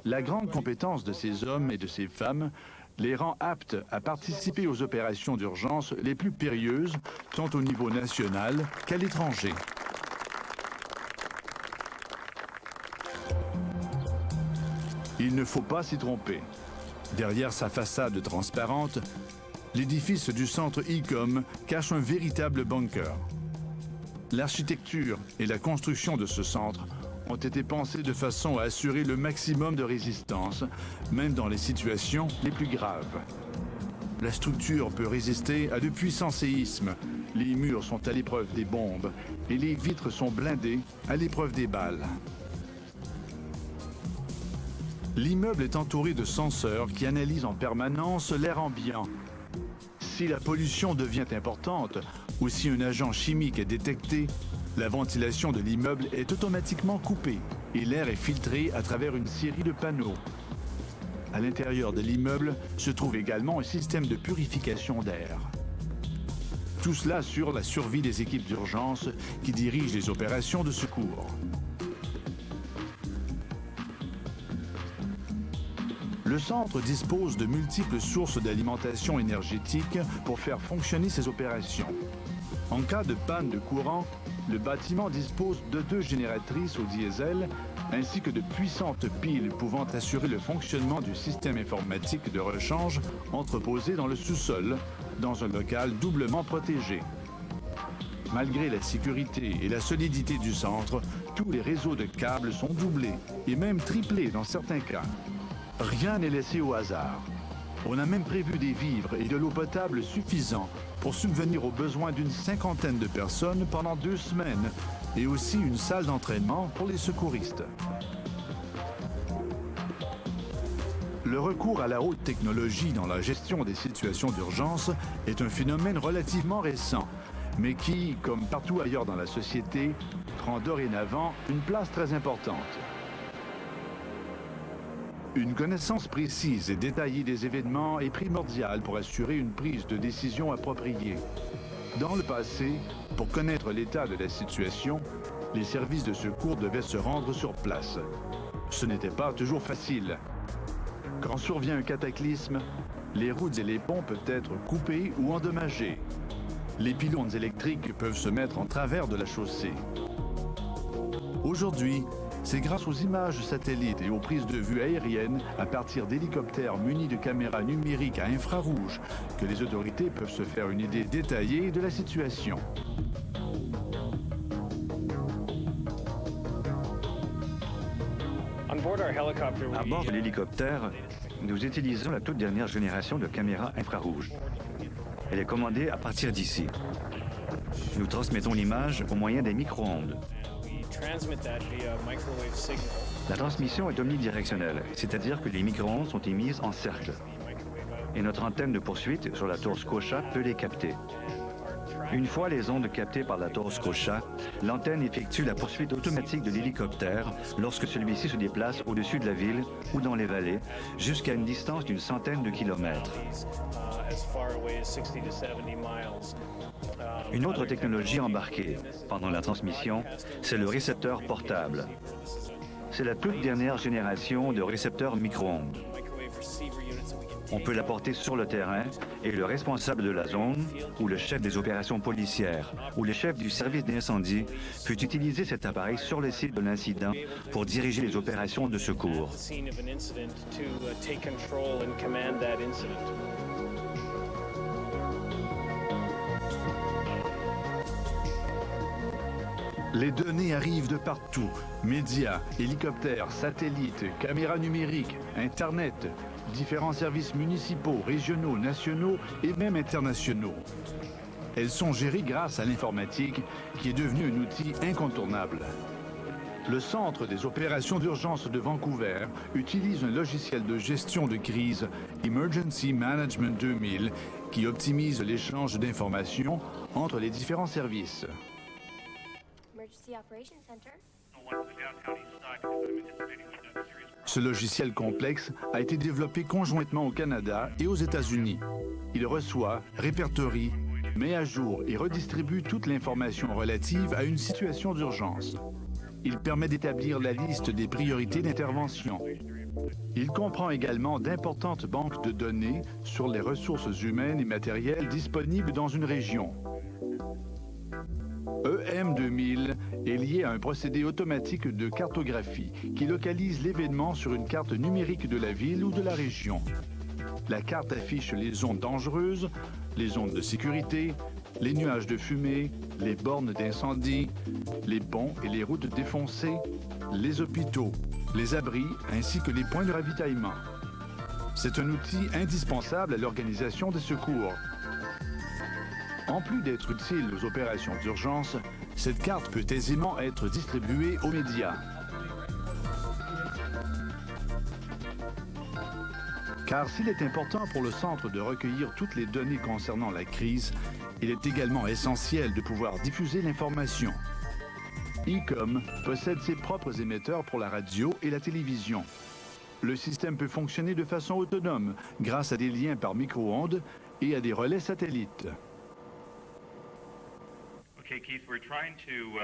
La grande compétence de ces hommes et de ces femmes les rend aptes à participer aux opérations d'urgence les plus périlleuses, tant au niveau national qu'à l'étranger. Il ne faut pas s'y tromper. Derrière sa façade transparente, l'édifice du centre ICOM cache un véritable bunker. L'architecture et la construction de ce centre ont été pensés de façon à assurer le maximum de résistance, même dans les situations les plus graves. La structure peut résister à de puissants séismes, les murs sont à l'épreuve des bombes et les vitres sont blindées à l'épreuve des balles. L'immeuble est entouré de senseurs qui analysent en permanence l'air ambiant. Si la pollution devient importante ou si un agent chimique est détecté, la ventilation de l'immeuble est automatiquement coupée et l'air est filtré à travers une série de panneaux. À l'intérieur de l'immeuble se trouve également un système de purification d'air. Tout cela assure la survie des équipes d'urgence qui dirigent les opérations de secours. Le centre dispose de multiples sources d'alimentation énergétique pour faire fonctionner ses opérations. En cas de panne de courant, le bâtiment dispose de 2 génératrices au diesel ainsi que de puissantes piles pouvant assurer le fonctionnement du système informatique de rechange entreposé dans le sous-sol, dans un local doublement protégé. Malgré la sécurité et la solidité du centre, tous les réseaux de câbles sont doublés et même triplés dans certains cas. Rien n'est laissé au hasard. On a même prévu des vivres et de l'eau potable suffisants pour subvenir aux besoins d'une 50aine de personnes pendant 2 semaines et aussi une salle d'entraînement pour les secouristes. Le recours à la haute technologie dans la gestion des situations d'urgence est un phénomène relativement récent, mais qui, comme partout ailleurs dans la société, prend dorénavant une place très importante. Une connaissance précise et détaillée des événements est primordiale pour assurer une prise de décision appropriée. Dans le passé, pour connaître l'état de la situation, les services de secours devaient se rendre sur place. Ce n'était pas toujours facile. Quand survient un cataclysme, les routes et les ponts peuvent être coupés ou endommagés. Les pylônes électriques peuvent se mettre en travers de la chaussée. Aujourd'hui, c'est grâce aux images satellites et aux prises de vue aériennes à partir d'hélicoptères munis de caméras numériques à infrarouge que les autorités peuvent se faire une idée détaillée de la situation. À bord de l'hélicoptère, nous utilisons la toute dernière génération de caméras infrarouges. Elle est commandée à partir d'ici. Nous transmettons l'image au moyen des micro-ondes. La transmission est omnidirectionnelle, c'est-à-dire que les micro-ondes sont émises en cercle. Et notre antenne de poursuite sur la tour Scotia peut les capter. Une fois les ondes captées par la tour Scotia, l'antenne effectue la poursuite automatique de l'hélicoptère lorsque celui-ci se déplace au-dessus de la ville ou dans les vallées, jusqu'à une distance d'une centaine de kilomètres. Une autre technologie embarquée pendant la transmission, c'est le récepteur portable. C'est la toute dernière génération de récepteurs micro-ondes. On peut l'apporter sur le terrain et le responsable de la zone, ou le chef des opérations policières, ou le chef du service d'incendie peut utiliser cet appareil sur le site de l'incident pour diriger les opérations de secours. Les données arrivent de partout. Médias, hélicoptères, satellites, caméras numériques, Internet, différents services municipaux, régionaux, nationaux et même internationaux. Elles sont gérées grâce à l'informatique qui est devenue un outil incontournable. Le Centre des opérations d'urgence de Vancouver utilise un logiciel de gestion de crise, Emergency Management 2000, qui optimise l'échange d'informations entre les différents services. Ce logiciel complexe a été développé conjointement au Canada et aux États-Unis. Il reçoit, répertorie, met à jour et redistribue toute l'information relative à une situation d'urgence. Il permet d'établir la liste des priorités d'intervention. Il comprend également d'importantes banques de données sur les ressources humaines et matérielles disponibles dans une région. EM2000 est lié à un procédé automatique de cartographie qui localise l'événement sur une carte numérique de la ville ou de la région. La carte affiche les zones dangereuses, les zones de sécurité, les nuages de fumée, les bornes d'incendie, les ponts et les routes défoncées, les hôpitaux, les abris ainsi que les points de ravitaillement. C'est un outil indispensable à l'organisation des secours. En plus d'être utile aux opérations d'urgence, cette carte peut aisément être distribuée aux médias. Car s'il est important pour le centre de recueillir toutes les données concernant la crise, il est également essentiel de pouvoir diffuser l'information. ECOM possède ses propres émetteurs pour la radio et la télévision. Le système peut fonctionner de façon autonome grâce à des liens par micro-ondes et à des relais satellites. Okay, Keith, we're trying to,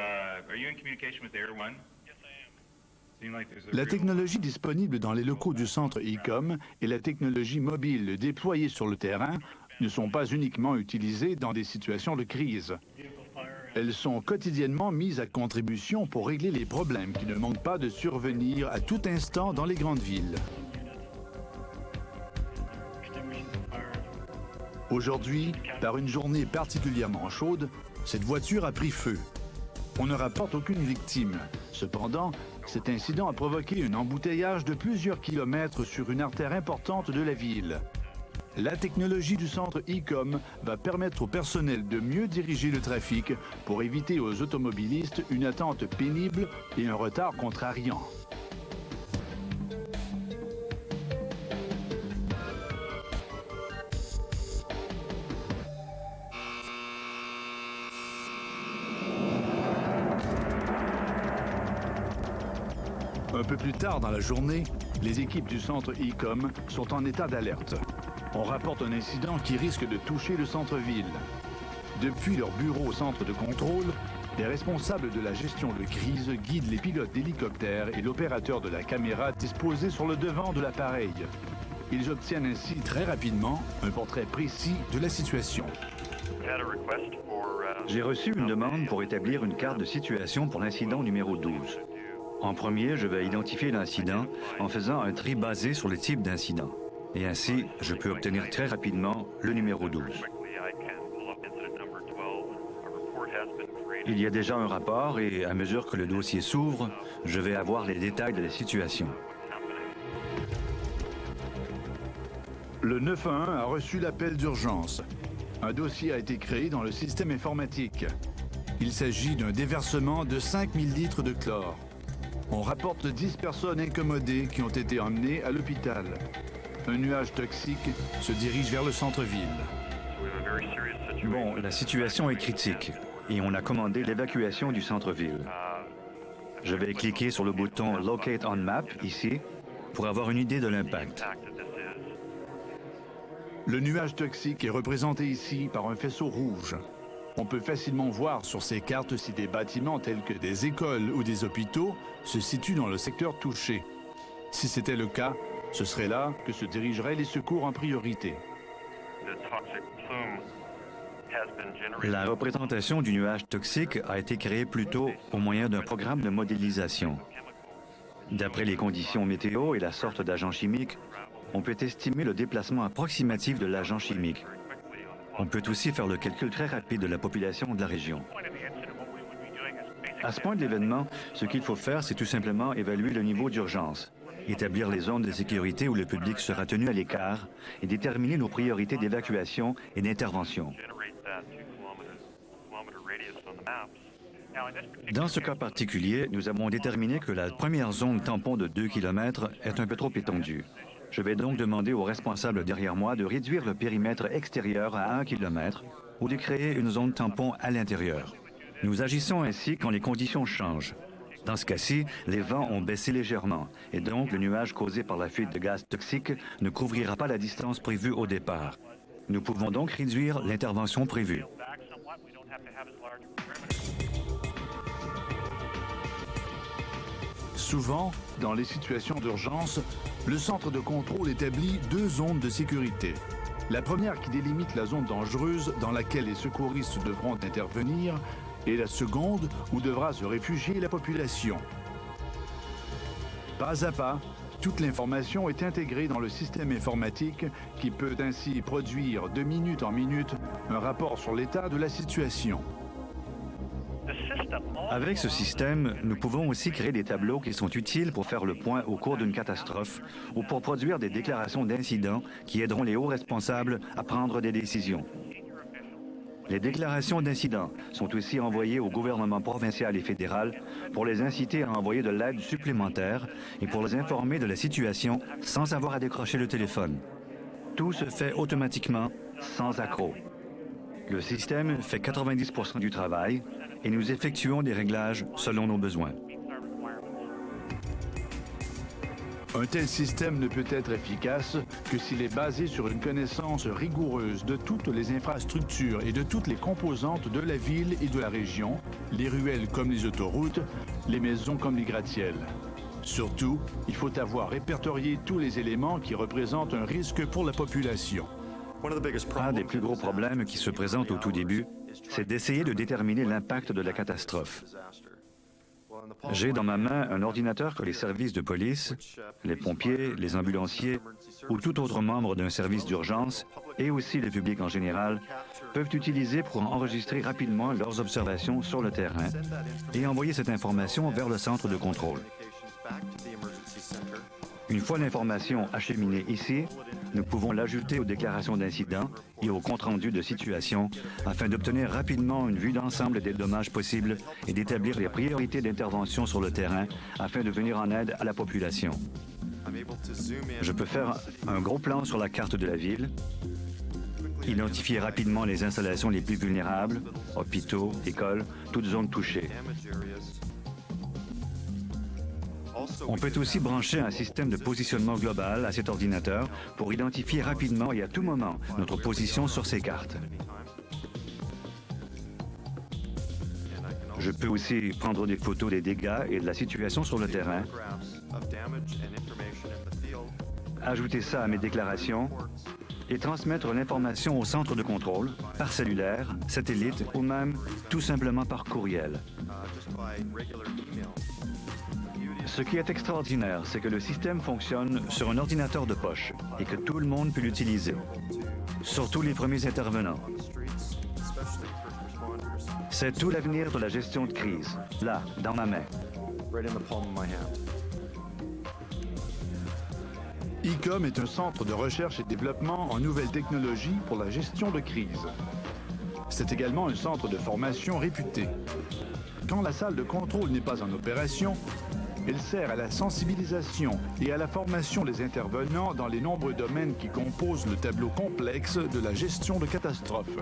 are you in communication with Air One? Yes, I am. La technologie disponible dans les locaux du centre ECOM et la technologie mobile déployée sur le terrain ne sont pas uniquement utilisées dans des situations de crise. Elles sont quotidiennement mises à contribution pour régler les problèmes qui ne manquent pas de survenir à tout instant dans les grandes villes. Aujourd'hui, par une journée particulièrement chaude, cette voiture a pris feu. On ne rapporte aucune victime. Cependant, cet incident a provoqué un embouteillage de plusieurs kilomètres sur une artère importante de la ville. La technologie du centre e-com va permettre au personnel de mieux diriger le trafic pour éviter aux automobilistes une attente pénible et un retard contrariant. Un peu plus tard dans la journée, les équipes du centre e-com sont en état d'alerte. On rapporte un incident qui risque de toucher le centre-ville. Depuis leur bureau au centre de contrôle, les responsables de la gestion de crise guident les pilotes d'hélicoptères et l'opérateur de la caméra disposés sur le devant de l'appareil. Ils obtiennent ainsi très rapidement un portrait précis de la situation. J'ai reçu une demande pour établir une carte de situation pour l'incident numéro 12. En premier, je vais identifier l'incident en faisant un tri basé sur le type d'incident. Et ainsi, je peux obtenir très rapidement le numéro 12. Il y a déjà un rapport et à mesure que le dossier s'ouvre, je vais avoir les détails de la situation. Le 911 a reçu l'appel d'urgence. Un dossier a été créé dans le système informatique. Il s'agit d'un déversement de 5000 litres de chlore. On rapporte 10 personnes incommodées qui ont été emmenées à l'hôpital. Un nuage toxique se dirige vers le centre-ville. Bon, la situation est critique et on a commandé l'évacuation du centre-ville. Je vais cliquer sur le bouton Locate on Map ici pour avoir une idée de l'impact. Le nuage toxique est représenté ici par un faisceau rouge. On peut facilement voir sur ces cartes si des bâtiments tels que des écoles ou des hôpitaux se situent dans le secteur touché. Si c'était le cas, ce serait là que se dirigeraient les secours en priorité. La représentation du nuage toxique a été créée plus tôt au moyen d'un programme de modélisation. D'après les conditions météo et la sorte d'agent chimique, on peut estimer le déplacement approximatif de l'agent chimique. On peut aussi faire le calcul très rapide de la population de la région. À ce point de l'événement, ce qu'il faut faire, c'est tout simplement évaluer le niveau d'urgence, établir les zones de sécurité où le public sera tenu à l'écart et déterminer nos priorités d'évacuation et d'intervention. Dans ce cas particulier, nous avons déterminé que la première zone tampon de 2 km est un peu trop étendue. Je vais donc demander aux responsables derrière moi de réduire le périmètre extérieur à 1 km ou de créer une zone tampon à l'intérieur. Nous agissons ainsi quand les conditions changent. Dans ce cas-ci, les vents ont baissé légèrement et donc le nuage causé par la fuite de gaz toxique ne couvrira pas la distance prévue au départ. Nous pouvons donc réduire l'intervention prévue. Souvent, dans les situations d'urgence, le centre de contrôle établit 2 zones de sécurité. La première qui délimite la zone dangereuse dans laquelle les secouristes devront intervenir et la seconde où devra se réfugier la population. Pas à pas, toute l'information est intégrée dans le système informatique qui peut ainsi produire de minute en minute un rapport sur l'état de la situation. Avec ce système, nous pouvons aussi créer des tableaux qui sont utiles pour faire le point au cours d'une catastrophe ou pour produire des déclarations d'incidents qui aideront les hauts responsables à prendre des décisions. Les déclarations d'incidents sont aussi envoyées au gouvernement provincial et fédéral pour les inciter à envoyer de l'aide supplémentaire et pour les informer de la situation sans avoir à décrocher le téléphone. Tout se fait automatiquement, sans accroc. Le système fait 90% du travail et nous effectuons des réglages selon nos besoins. Un tel système ne peut être efficace que s'il est basé sur une connaissance rigoureuse de toutes les infrastructures et de toutes les composantes de la ville et de la région, les ruelles comme les autoroutes, les maisons comme les gratte-ciels. Surtout, il faut avoir répertorié tous les éléments qui représentent un risque pour la population. Un des plus gros problèmes qui se présentent au tout début, c'est d'essayer de déterminer l'impact de la catastrophe. J'ai dans ma main un ordinateur que les services de police, les pompiers, les ambulanciers ou tout autre membre d'un service d'urgence et aussi le public en général peuvent utiliser pour enregistrer rapidement leurs observations sur le terrain et envoyer cette information vers le centre de contrôle. Une fois l'information acheminée ici, nous pouvons l'ajouter aux déclarations d'incident et aux comptes rendus de situation afin d'obtenir rapidement une vue d'ensemble des dommages possibles et d'établir les priorités d'intervention sur le terrain afin de venir en aide à la population. Je peux faire un gros plan sur la carte de la ville, identifier rapidement les installations les plus vulnérables, hôpitaux, écoles, toutes zones touchées. On peut aussi brancher un système de positionnement global à cet ordinateur pour identifier rapidement et à tout moment notre position sur ces cartes. Je peux aussi prendre des photos des dégâts et de la situation sur le terrain, ajouter ça à mes déclarations et transmettre l'information au centre de contrôle, par cellulaire, satellite ou même tout simplement par courriel. Ce qui est extraordinaire, c'est que le système fonctionne sur un ordinateur de poche et que tout le monde peut l'utiliser, surtout les premiers intervenants. C'est tout l'avenir de la gestion de crise, là, dans ma main. ICOM est un centre de recherche et développement en nouvelles technologies pour la gestion de crise. C'est également un centre de formation réputé. Quand la salle de contrôle n'est pas en opération, elle sert à la sensibilisation et à la formation des intervenants dans les nombreux domaines qui composent le tableau complexe de la gestion de catastrophes.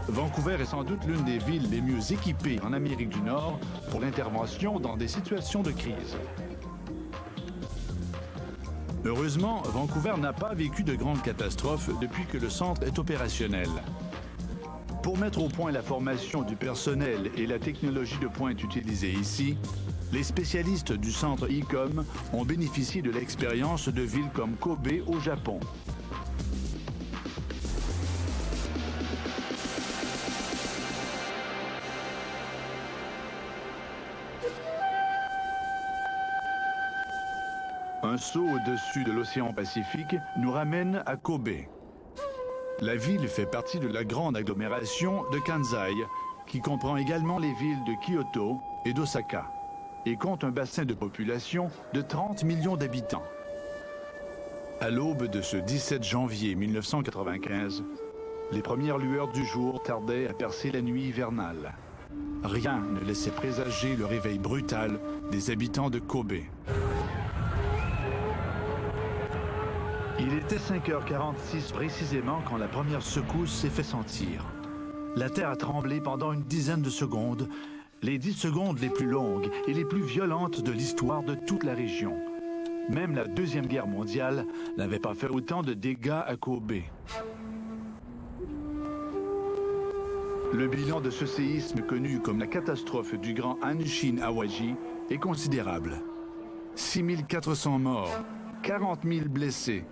Vancouver est sans doute l'une des villes les mieux équipées en Amérique du Nord pour l'intervention dans des situations de crise. Heureusement, Vancouver n'a pas vécu de grandes catastrophes depuis que le centre est opérationnel. Pour mettre au point la formation du personnel et la technologie de pointe utilisée ici, les spécialistes du centre ICOM ont bénéficié de l'expérience de villes comme Kobe au Japon. Un saut au-dessus de l'océan Pacifique nous ramène à Kobe. La ville fait partie de la grande agglomération de Kansai, qui comprend également les villes de Kyoto et d'Osaka, et compte un bassin de population de 30 millions d'habitants. À l'aube de ce 17 janvier 1995, les premières lueurs du jour tardaient à percer la nuit hivernale. Rien ne laissait présager le réveil brutal des habitants de Kobe. Il était 5h46 précisément quand la première secousse s'est fait sentir. La terre a tremblé pendant une dizaine de secondes, les 10 secondes les plus longues et les plus violentes de l'histoire de toute la région. Même la Deuxième Guerre mondiale n'avait pas fait autant de dégâts à Kobe. Le bilan de ce séisme connu comme la catastrophe du grand Hanshin Awaji est considérable. 6 400 morts, 40 000 blessés,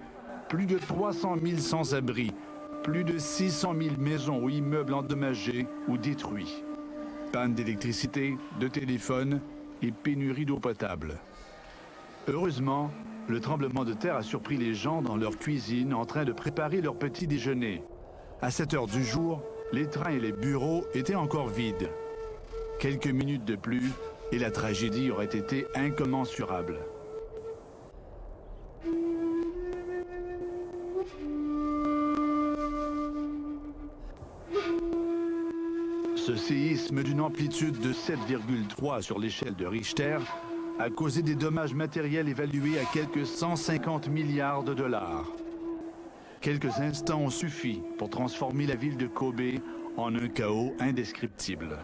plus de 300 000 sans-abri, plus de 600 000 maisons ou immeubles endommagés ou détruits. Panne d'électricité, de téléphone et pénurie d'eau potable. Heureusement, le tremblement de terre a surpris les gens dans leur cuisine en train de préparer leur petit déjeuner. À 7 heures du jour, les trains et les bureaux étaient encore vides. Quelques minutes de plus et la tragédie aurait été incommensurable. Ce séisme d'une amplitude de 7,3 sur l'échelle de Richter a causé des dommages matériels évalués à quelques 150 milliards de dollars. Quelques instants ont suffi pour transformer la ville de Kobe en un chaos indescriptible.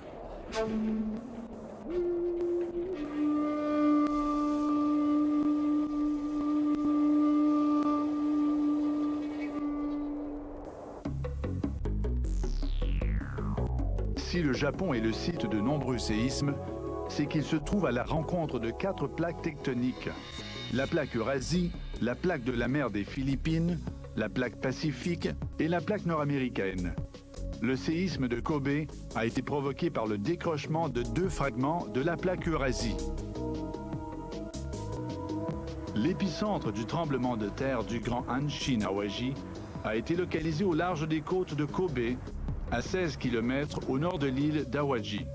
Si le Japon est le site de nombreux séismes, c'est qu'il se trouve à la rencontre de 4 plaques tectoniques. La plaque Eurasie, la plaque de la mer des Philippines, la plaque pacifique et la plaque nord-américaine. Le séisme de Kobe a été provoqué par le décrochement de 2 fragments de la plaque Eurasie. L'épicentre du tremblement de terre du Grand Hanshin-Awaji a été localisé au large des côtes de Kobe, à 16 km au nord de l'île d'Awaji.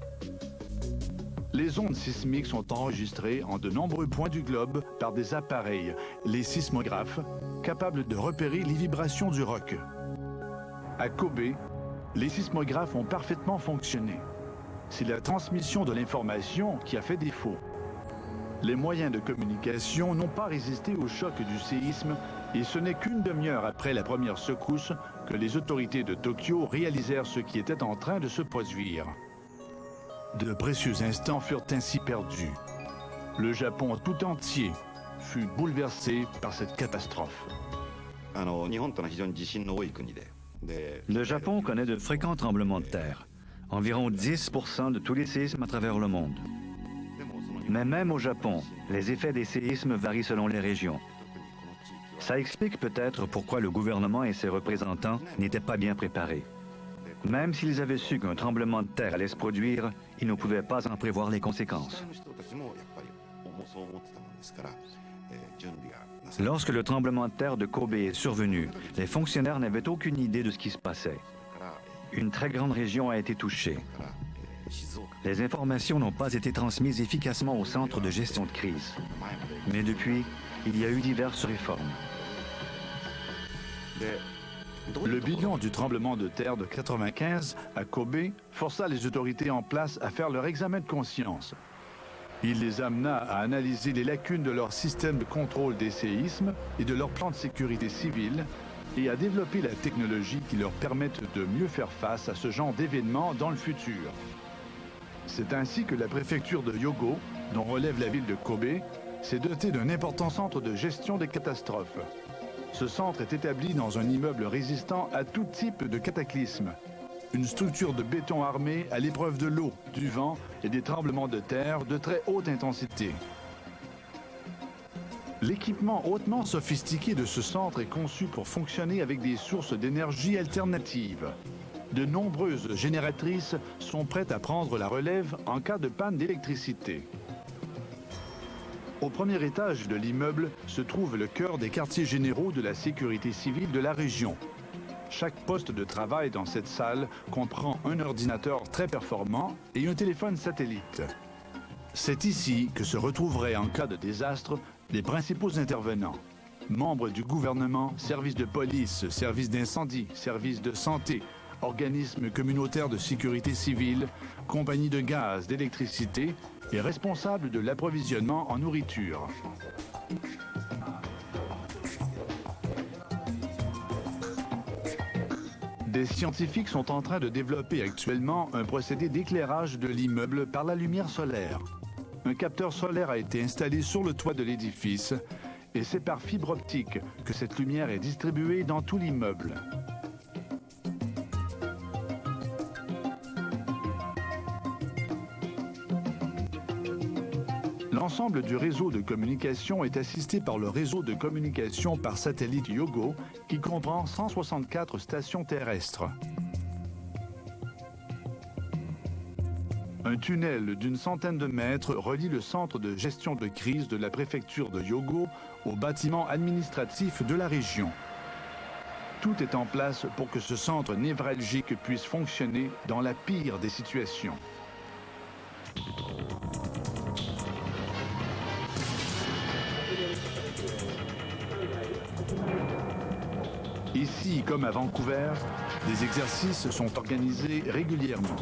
Les ondes sismiques sont enregistrées en de nombreux points du globe par des appareils, les sismographes, capables de repérer les vibrations du roc. À Kobe, les sismographes ont parfaitement fonctionné. C'est la transmission de l'information qui a fait défaut. Les moyens de communication n'ont pas résisté au choc du séisme et ce n'est qu'une demi-heure après la première secousse que les autorités de Tokyo réalisèrent ce qui était en train de se produire. De précieux instants furent ainsi perdus. Le Japon tout entier fut bouleversé par cette catastrophe. Le Japon connaît de fréquents tremblements de terre, environ 10% de tous les séismes à travers le monde. Mais même au Japon, les effets des séismes varient selon les régions. Ça explique peut-être pourquoi le gouvernement et ses représentants n'étaient pas bien préparés. Même s'ils avaient su qu'un tremblement de terre allait se produire, ils ne pouvaient pas en prévoir les conséquences. Lorsque le tremblement de terre de Kobe est survenu, les fonctionnaires n'avaient aucune idée de ce qui se passait. Une très grande région a été touchée. Les informations n'ont pas été transmises efficacement au centre de gestion de crise. Mais depuis, il y a eu diverses réformes. Le bilan du tremblement de terre de 1995 à Kobe força les autorités en place à faire leur examen de conscience. Il les amena à analyser les lacunes de leur système de contrôle des séismes et de leur plan de sécurité civile et à développer la technologie qui leur permette de mieux faire face à ce genre d'événements dans le futur. C'est ainsi que la préfecture de Hyogo, dont relève la ville de Kobe, s'est dotée d'un important centre de gestion des catastrophes. Ce centre est établi dans un immeuble résistant à tout type de cataclysme. Une structure de béton armé à l'épreuve de l'eau, du vent et des tremblements de terre de très haute intensité. L'équipement hautement sophistiqué de ce centre est conçu pour fonctionner avec des sources d'énergie alternatives. De nombreuses génératrices sont prêtes à prendre la relève en cas de panne d'électricité. Au premier étage de l'immeuble se trouve le cœur des quartiers généraux de la sécurité civile de la région. Chaque poste de travail dans cette salle comprend un ordinateur très performant et un téléphone satellite. C'est ici que se retrouveraient en cas de désastre les principaux intervenants. Membres du gouvernement, services de police, services d'incendie, services de santé, organismes communautaires de sécurité civile, compagnies de gaz, d'électricité et responsables de l'approvisionnement en nourriture. Des scientifiques sont en train de développer actuellement un procédé d'éclairage de l'immeuble par la lumière solaire. Un capteur solaire a été installé sur le toit de l'édifice et c'est par fibre optique que cette lumière est distribuée dans tout l'immeuble. L'ensemble du réseau de communication est assisté par le réseau de communication par satellite Hyogo qui comprend 164 stations terrestres. Un tunnel d'une centaine de mètres relie le centre de gestion de crise de la préfecture de Hyogo au bâtiment administratif de la région. Tout est en place pour que ce centre névralgique puisse fonctionner dans la pire des situations. Ici, comme à Vancouver, des exercices sont organisés régulièrement.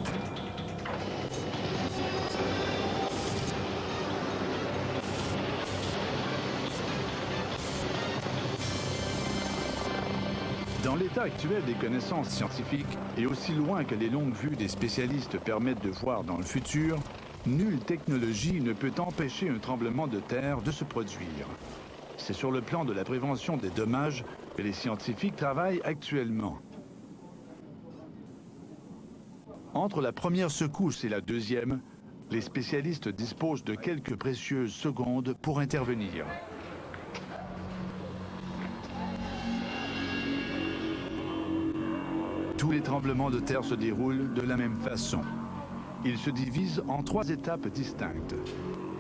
Dans l'état actuel des connaissances scientifiques, et aussi loin que les longues vues des spécialistes permettent de voir dans le futur, nulle technologie ne peut empêcher un tremblement de terre de se produire. C'est sur le plan de la prévention des dommages que les scientifiques travaillent actuellement. Entre la première secousse et la deuxième, les spécialistes disposent de quelques précieuses secondes pour intervenir. Tous les tremblements de terre se déroulent de la même façon. Ils se divisent en 3 étapes distinctes.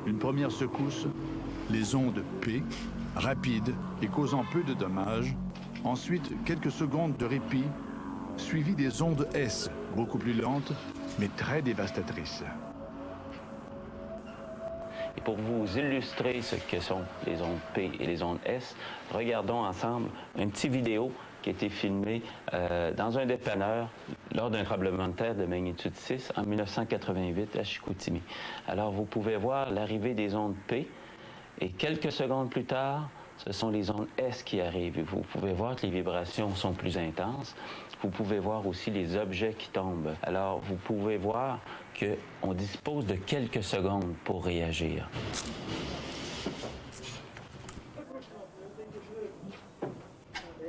Une première secousse, les ondes P, rapides et causant peu de dommages. Ensuite, quelques secondes de répit, suivies des ondes S, beaucoup plus lentes, mais très dévastatrices. Et pour vous illustrer ce que sont les ondes P et les ondes S, regardons ensemble une petite vidéo qui a été filmée dans un dépanneur lors d'un tremblement de terre de magnitude 6 en 1988 à Chicoutimi. Alors vous pouvez voir l'arrivée des ondes P et quelques secondes plus tard, ce sont les ondes S qui arrivent. Vous pouvez voir que les vibrations sont plus intenses. Vous pouvez voir aussi les objets qui tombent. Alors, vous pouvez voir qu'on dispose de quelques secondes pour réagir.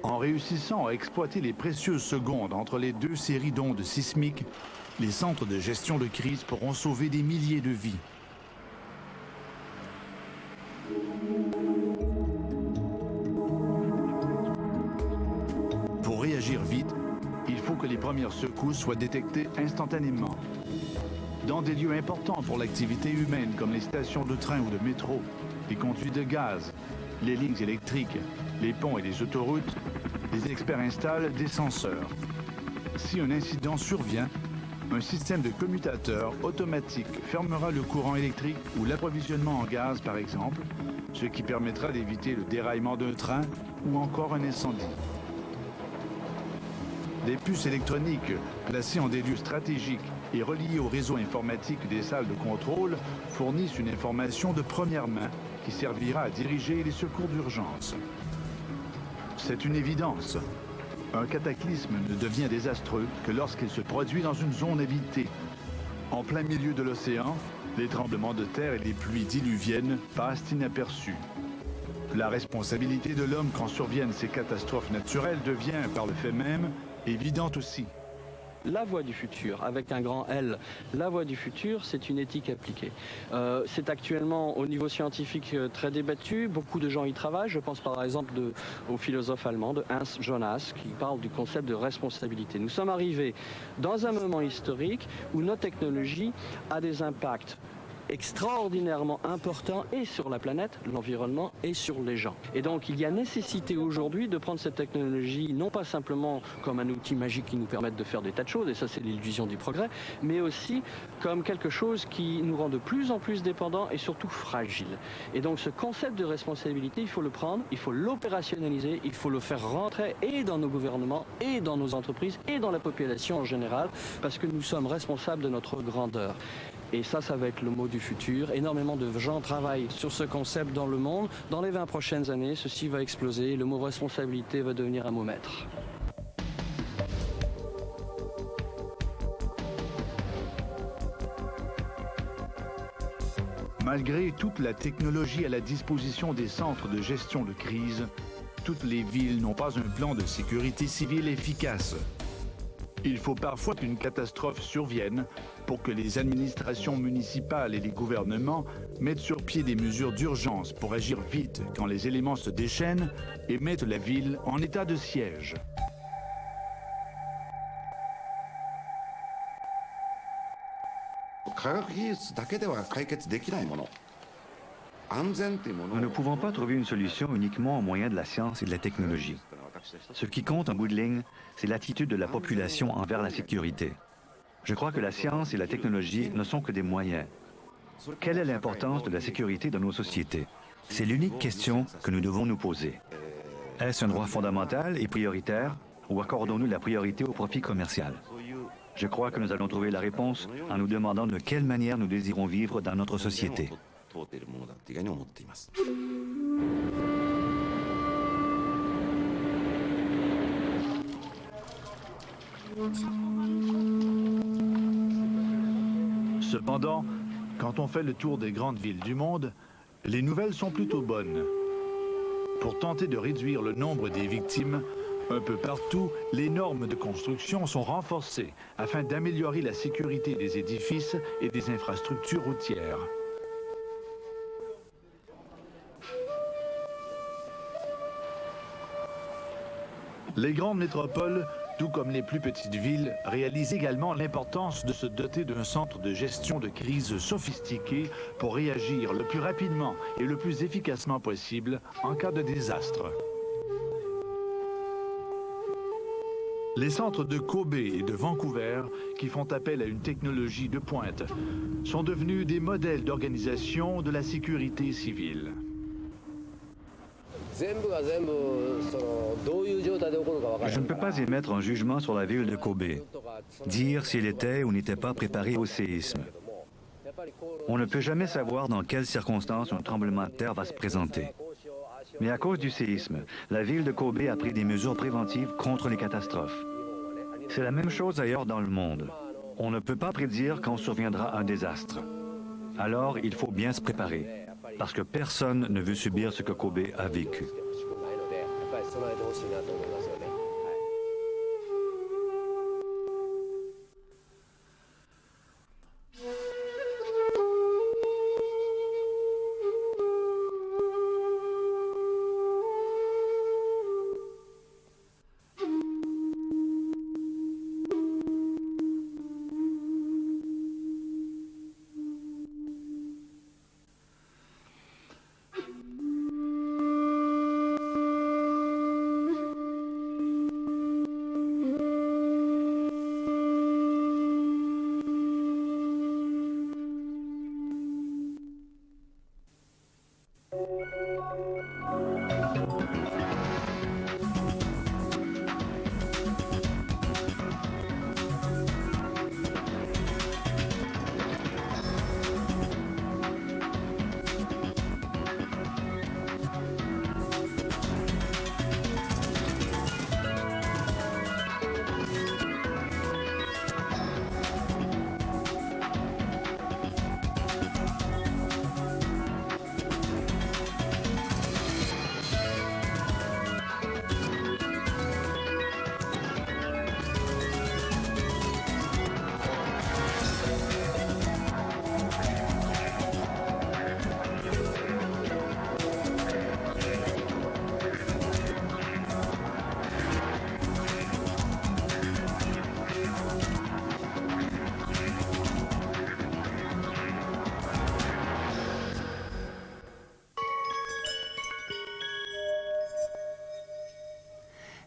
En réussissant à exploiter les précieuses secondes entre les 2 séries d'ondes sismiques, les centres de gestion de crise pourront sauver des milliers de vies. Pour réagir vite, il faut que les premières secousses soient détectées instantanément. Dans des lieux importants pour l'activité humaine comme les stations de train ou de métro, les conduits de gaz, les lignes électriques, les ponts et les autoroutes, les experts installent des senseurs. Si un incident survient, un système de commutateur automatique fermera le courant électrique ou l'approvisionnement en gaz par exemple, ce qui permettra d'éviter le déraillement d'un train ou encore un incendie. Des puces électroniques placées en des lieux stratégiques et reliées au réseau informatique des salles de contrôle fournissent une information de première main qui servira à diriger les secours d'urgence. C'est une évidence. Un cataclysme ne devient désastreux que lorsqu'il se produit dans une zone habitée. En plein milieu de l'océan, les tremblements de terre et les pluies diluviennes passent inaperçus. La responsabilité de l'homme quand surviennent ces catastrophes naturelles devient, par le fait même, évidente aussi. La voie du futur, avec un grand L, la voie du futur, c'est une éthique appliquée. C'est actuellement au niveau scientifique très débattu, beaucoup de gens y travaillent. Je pense par exemple au philosophe allemand de Hans Jonas qui parle du concept de responsabilité. Nous sommes arrivés dans un moment historique où notre technologie a des impacts extraordinairement important et sur la planète, l'environnement et sur les gens. Et donc il y a nécessité aujourd'hui de prendre cette technologie non pas simplement comme un outil magique qui nous permette de faire des tas de choses, et ça c'est l'illusion du progrès, mais aussi comme quelque chose qui nous rend de plus en plus dépendants et surtout fragiles. Et donc ce concept de responsabilité, il faut le prendre, il faut l'opérationnaliser, il faut le faire rentrer et dans nos gouvernements et dans nos entreprises et dans la population en général, parce que nous sommes responsables de notre grandeur. Et ça va être le mot du futur. Énormément de gens travaillent sur ce concept dans le monde. Dans les 20 prochaines années, ceci va exploser. Le mot responsabilité va devenir un mot maître. Malgré toute la technologie à la disposition des centres de gestion de crise, toutes les villes n'ont pas un plan de sécurité civile efficace. Il faut parfois qu'une catastrophe survienne pour que les administrations municipales et les gouvernements mettent sur pied des mesures d'urgence pour agir vite quand les éléments se déchaînent et mettent la ville en état de siège. Nous ne pouvons pas trouver une solution uniquement au moyen de la science et de la technologie. Ce qui compte en bout de ligne, c'est l'attitude de la population envers la sécurité. Je crois que la science et la technologie ne sont que des moyens. Quelle est l'importance de la sécurité dans nos sociétés? C'est l'unique question que nous devons nous poser. Est-ce un droit fondamental et prioritaire ou accordons-nous la priorité au profit commercial? Je crois que nous allons trouver la réponse en nous demandant de quelle manière nous désirons vivre dans notre société. Cependant, quand on fait le tour des grandes villes du monde, les nouvelles sont plutôt bonnes. Pour tenter de réduire le nombre des victimes, un peu partout, les normes de construction sont renforcées afin d'améliorer la sécurité des édifices et des infrastructures routières. Les grandes métropoles tout comme les plus petites villes, réalisent également l'importance de se doter d'un centre de gestion de crise sophistiqué pour réagir le plus rapidement et le plus efficacement possible en cas de désastre. Les centres de Kobe et de Vancouver, qui font appel à une technologie de pointe, sont devenus des modèles d'organisation de la sécurité civile. Je ne peux pas émettre un jugement sur la ville de Kobe, dire s'il était ou n'était pas préparé au séisme. On ne peut jamais savoir dans quelles circonstances un tremblement de terre va se présenter. Mais à cause du séisme, la ville de Kobe a pris des mesures préventives contre les catastrophes. C'est la même chose ailleurs dans le monde. On ne peut pas prédire quand surviendra un désastre. Alors, il faut bien se préparer, parce que personne ne veut subir ce que Kobe a vécu.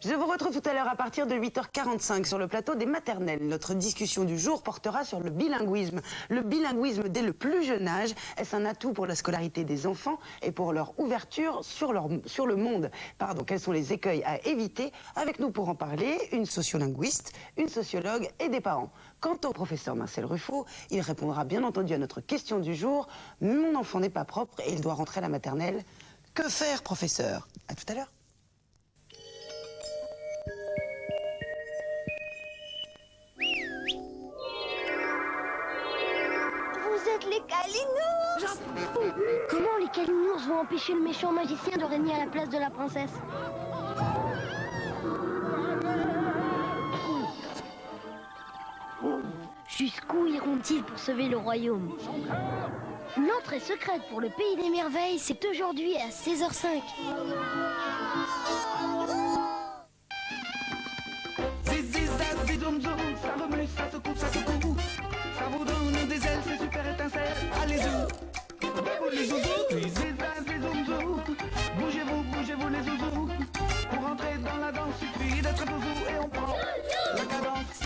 Je vous retrouve tout à l'heure à partir de 8h45 sur le plateau des maternelles. Notre discussion du jour portera sur le bilinguisme. Le bilinguisme dès le plus jeune âge, est-ce un atout pour la scolarité des enfants et pour leur ouverture sur le monde? Quels sont les écueils à éviter? Avec nous pour en parler, une sociolinguiste, une sociologue et des parents. Quant au professeur Marcel Ruffo, il répondra bien entendu à notre question du jour. Mon enfant n'est pas propre et il doit rentrer à la maternelle. Que faire, professeur? À tout à l'heure. Les Kalinours! Comment les Kalinours vont empêcher le méchant magicien de régner à la place de la princesse? Jusqu'où iront-ils pour sauver le royaume? L'entrée secrète pour le pays des merveilles, c'est aujourd'hui à 16h05. Zizi, zazi, zoum, zoum, ça remue, ça secoue, ça secoue. Ça vous donne des ailes, c'est super étincelle. Allez-y, debout les zouzous. Zizi, zazi, zoum, zoum. Bougez-vous, bougez-vous les zouzous. Pour entrer dans la danse, suffit d'être bouzou et on prend la cadence.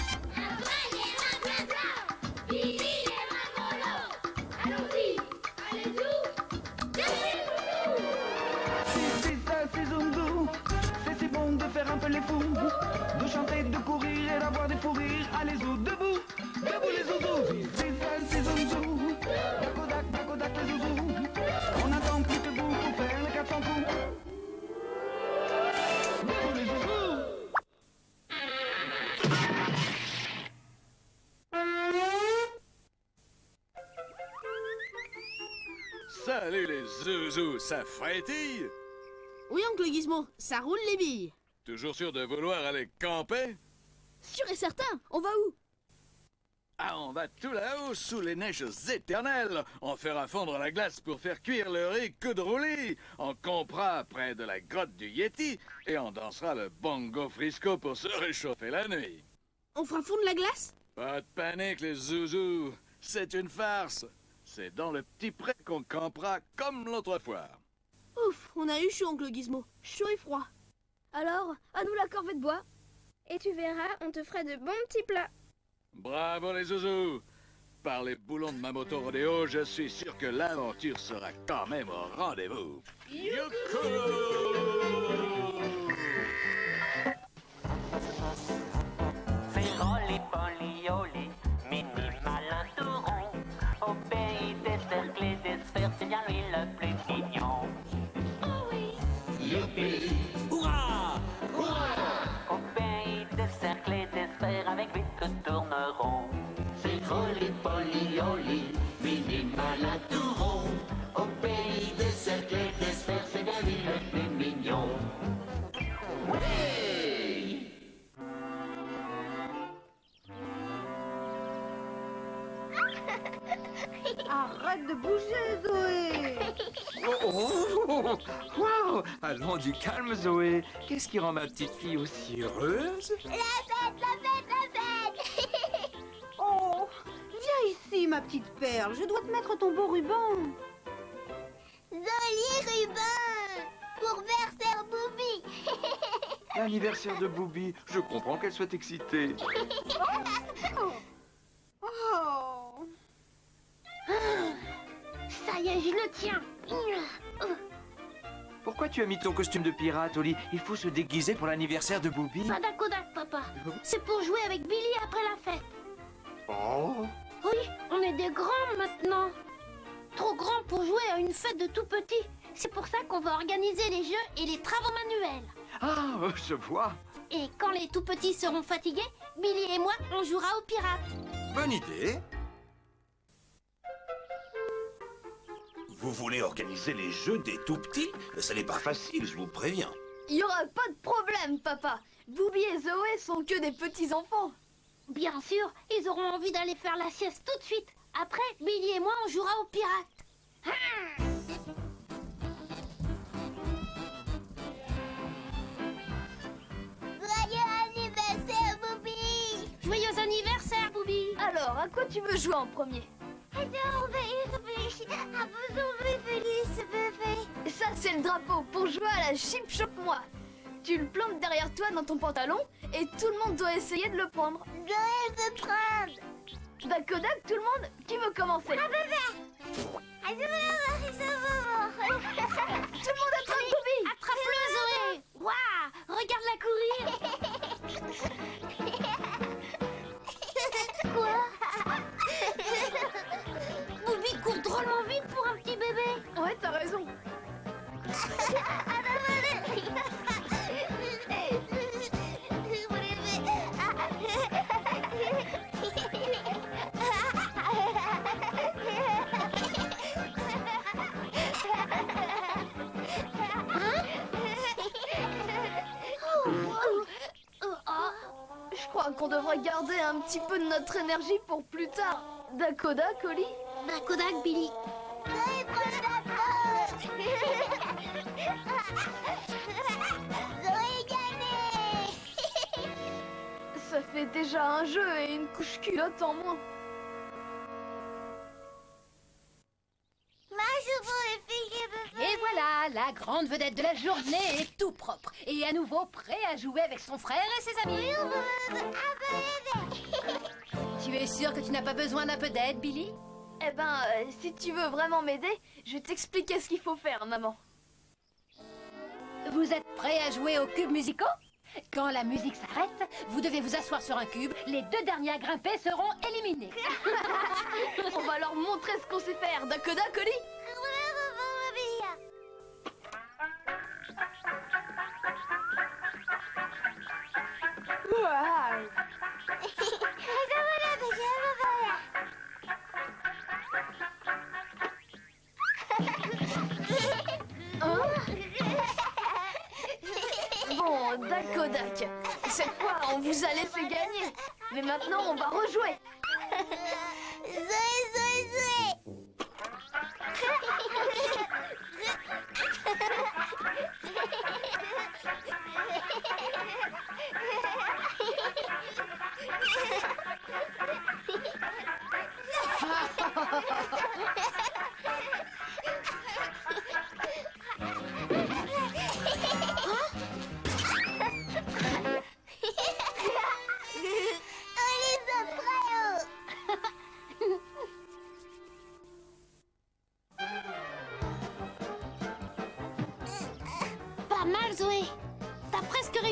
C'est si bon de faire un peu les fous, de chanter, de courir et d'avoir des fous rires. Allez-y, debout, debout les zouzous. C'est zouzou, dakodak, dakodak les zouzous. On n'attend plus que vous pour faire les 400 coups. Debout les zouzous. Salut les zouzous, ça frétille? Oui, oncle Gizmo, ça roule les billes. Toujours sûr de vouloir aller camper? Sûr et certain, on va où? Ah, on va tout là-haut, sous les neiges éternelles. On fera fondre la glace pour faire cuire le riz que de roulis. On campera près de la grotte du Yeti et on dansera le bongo frisco pour se réchauffer la nuit. On fera fondre la glace? Pas de panique, les zouzous. C'est une farce. C'est dans le petit pré qu'on campera comme l'autre fois. Ouf, on a eu chaud, oncle Gizmo. Chaud et froid. Alors, à nous la corvée de bois. Et tu verras, on te fera de bons petits plats. Bravo les zouzous. Par les boulons de ma moto rodéo, je suis sûr que l'aventure sera quand même au rendez-vous. C'est Rolly Polly Oli, mini malin tout rond. Au pays des cercles et des sphères, c'est bien lui le plus mignon. Oh oui. Youpi. Hurrah. Hurrah. Au pays des cercles et des sphères, avec lui tout tourne rond. C'est Rolly Polly Oli, mini malin tout rond. Au pays des cercles et des sphères, c'est bien lui le plus mignon. Oui. Arrête de bouger, Zoé. Wow. Allons, du calme, Zoé. Qu'est-ce qui rend ma petite fille aussi heureuse? La fête, la fête, la fête. Oh, viens ici, ma petite perle. Je dois te mettre ton beau ruban. Joli ruban pour verser Boubi. L'anniversaire de Boubi. Je comprends qu'elle soit excitée. Oh. Ça y est, je le tiens. Pourquoi tu as mis ton costume de pirate, Oli? Il faut se déguiser pour l'anniversaire de Boubi. Pas d'accodac, papa. C'est pour jouer avec Billy après la fête. Oh. Oui, on est des grands maintenant. Trop grands pour jouer à une fête de tout petits. C'est pour ça qu'on va organiser les jeux et les travaux manuels. Ah, je vois. Et quand les tout petits seront fatigués, Billy et moi, on jouera aux pirates. Bonne idée. Vous voulez organiser les jeux des tout-petits? Ça n'est pas facile, je vous préviens. Il y aura pas de problème, papa. Boubi et Zoé sont que des petits-enfants. Bien sûr, ils auront envie d'aller faire la sieste tout de suite. Après, Billy et moi, on jouera aux pirates. Joyeux anniversaire, Boubi! Joyeux anniversaire, Boubi! Alors, à quoi tu veux jouer en premier? Ça, c'est le drapeau pour jouer à la chip choc moi. Tu le plantes derrière toi dans ton pantalon et tout le monde doit essayer de le prendre. Je veux prendre. D'accord, tout le monde, qui veut commencer? Tout le monde attrape Boubi. Attrape-le, Zoé. Waouh, regarde-la courir. Quoi? Boubi court drôlement vite pour un petit bébé. Ouais, t'as raison. Je crois qu'on devrait garder un petit peu de notre énergie pour plus tard. Dakodak, Oli? Dakodak, Billy. Ça fait déjà un jeu et une couche culotte en moins. Et voilà, la grande vedette de la journée est tout propre et à nouveau prêt à jouer avec son frère et ses amis. Tu es sûr que tu n'as pas besoin d'un peu d'aide, Billy? Eh ben, si tu veux vraiment m'aider, je vais t'expliquer ce qu'il faut faire, maman. Vous êtes prêts à jouer aux cubes musicaux? Quand la musique s'arrête, vous devez vous asseoir sur un cube. Les deux derniers à grimper seront éliminés. On va leur montrer ce qu'on sait faire, Dakodak, Oli? Bon, Dakodak, cette fois on vous a laissé gagner. Mais maintenant on va rejouer.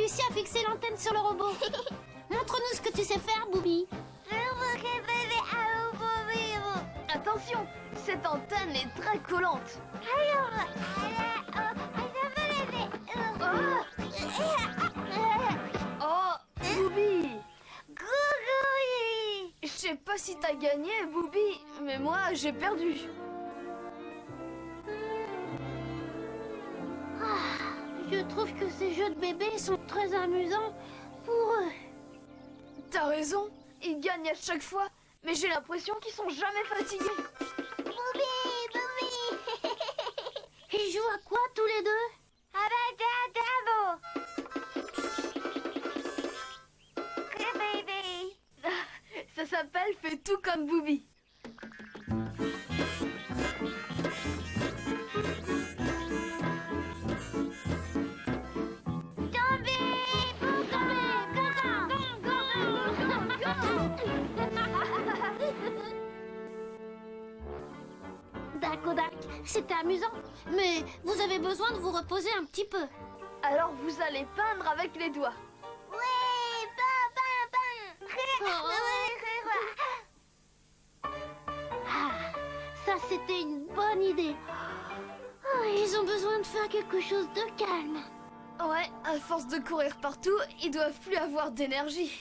réussi à fixer l'antenne sur le robot. Montre-nous ce que tu sais faire, Booby. Attention, cette antenne est très collante. Oh, Booby. Je sais pas si t'as gagné, Booby, mais moi, j'ai perdu. Je trouve que ces jeux de bébés sont très amusants pour eux. T'as raison, ils gagnent à chaque fois, mais j'ai l'impression qu'ils sont jamais fatigués. Ils jouent à quoi tous les deux? Ça s'appelle Fais tout comme Booby. Dakodak, c'était amusant, mais vous avez besoin de vous reposer un petit peu. Alors vous allez peindre avec les doigts. Ça, c'était une bonne idée. Oh, ils ont besoin de faire quelque chose de calme. Ouais, à force de courir partout, ils doivent plus avoir d'énergie.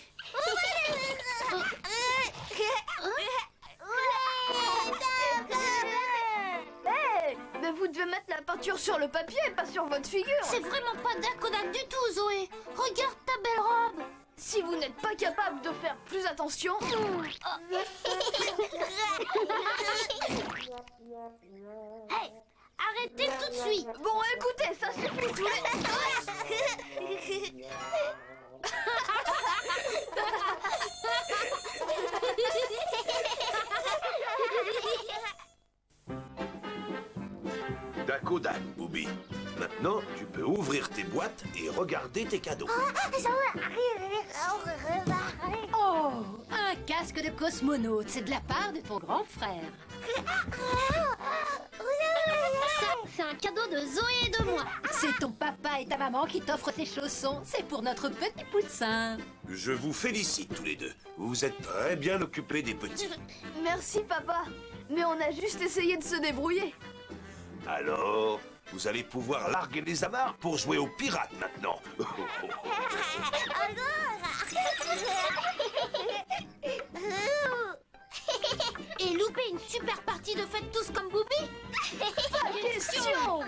Hey, mais vous devez mettre la peinture sur le papier et pas sur votre figure. C'est vraiment pas Dakodak du tout, Zoé. Regarde ta belle robe. Si vous n'êtes pas capable de faire plus attention... Hey, arrêtez tout de suite. Bon, écoutez, ça suffit tous les... Dakodak, Booby. Maintenant, tu peux ouvrir tes boîtes et regarder tes cadeaux. Oh, un casque de cosmonaute, c'est de la part de ton grand frère. Ça, c'est un cadeau de Zoé et de moi. C'est ton papa et ta maman qui t'offrent ces chaussons. C'est pour notre petit poussin. Je vous félicite tous les deux. Vous vous êtes très bien occupés des petits. Merci, papa. Mais on a juste essayé de se débrouiller. Alors, vous allez pouvoir larguer les amarres pour jouer aux pirates maintenant. Et louper une super partie de Faites tous comme Booby? Pas question.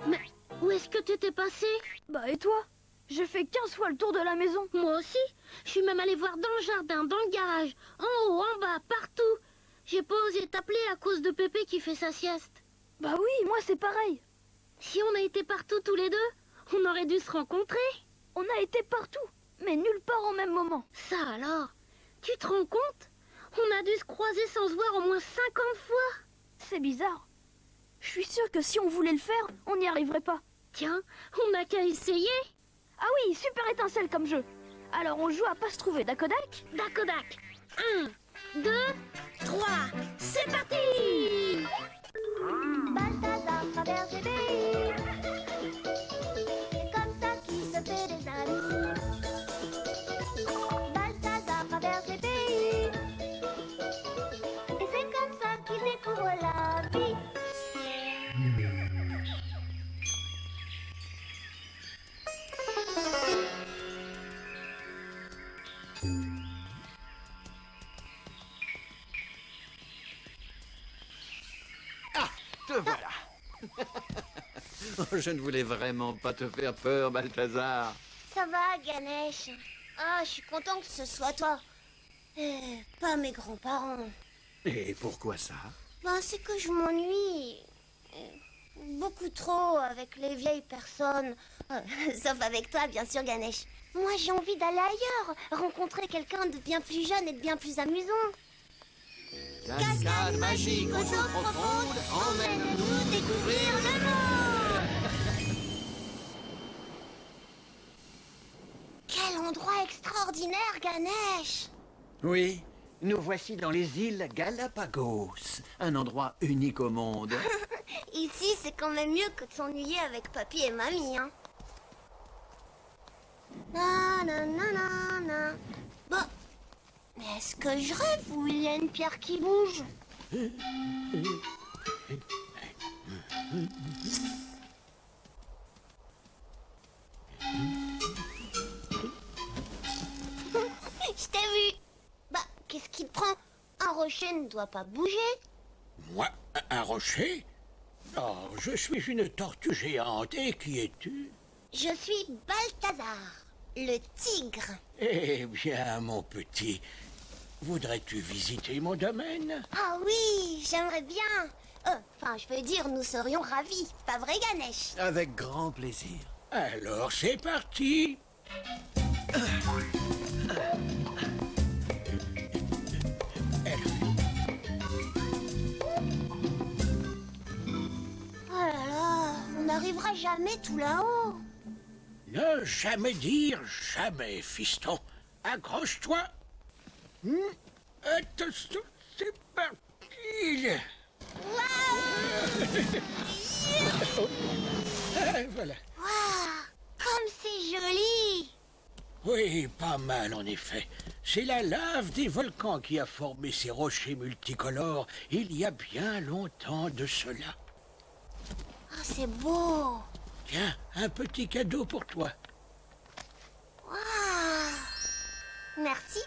Mais où est-ce que tu t'es passé? Bah et toi? J'ai fait 15 fois le tour de la maison. Moi aussi. Je suis même allée voir dans le jardin, dans le garage, en haut, en bas, partout. J'ai pas osé t'appeler à cause de Pépé qui fait sa sieste. Bah oui, moi c'est pareil. Si on a été partout tous les deux, on aurait dû se rencontrer. On a été partout, mais nulle part au même moment. Ça alors? Tu te rends compte? On a dû se croiser sans se voir au moins 50 fois. C'est bizarre. Je suis sûre que si on voulait le faire, on n'y arriverait pas. Tiens, on n'a qu'à essayer. Ah oui, super étincelle comme jeu. Alors on joue à pas se trouver, Dakodak? Dakodak. 1, 2, 3, c'est parti! Balthazar traverse les pays. C'est comme ça qu'il se fait des amis. Balthazar traverse les pays. Et c'est comme ça qu'il découvre la vie. Te voilà. Je ne voulais vraiment pas te faire peur, Balthazar. Ça va, Ganesh. Ah, je suis content que ce soit toi. Pas mes grands-parents. Et pourquoi ça? Ben, c'est que je m'ennuie. Beaucoup trop avec les vieilles personnes. Sauf avec toi, bien sûr, Ganesh. Moi, j'ai envie d'aller ailleurs, rencontrer quelqu'un de bien plus jeune et de bien plus amusant. Cascade magique aux eaux profondes, emmène-nous découvrir le monde. Quel endroit extraordinaire, Ganesh! Oui, nous voici dans les îles Galapagos, un endroit unique au monde. Ici, c'est quand même mieux que de s'ennuyer avec papy et mamie, hein. Nanana. Bon, mais est-ce que je rêve ou il y a une pierre qui bouge? Je t'ai vu. Bah, qu'est-ce qui te prend? Un rocher ne doit pas bouger. Moi, un rocher? Oh, je suis une tortue géante. Et qui es-tu? Je suis Balthazar, le tigre. Eh bien, mon petit, voudrais-tu visiter mon domaine? Ah oui, j'aimerais bien. Enfin, je veux dire, nous serions ravis. Pas vrai, Ganesh? Avec grand plaisir. Alors, c'est parti. Oh là là, on n'arrivera jamais tout là-haut. Ne jamais dire jamais, fiston. Accroche-toi. Attention, c'est parti. Voilà. Waouh, comme c'est joli. Oui, pas mal en effet. C'est la lave des volcans qui a formé ces rochers multicolores il y a bien longtemps de cela. Ah, c'est beau. Tiens, un petit cadeau pour toi. Waouh. Merci.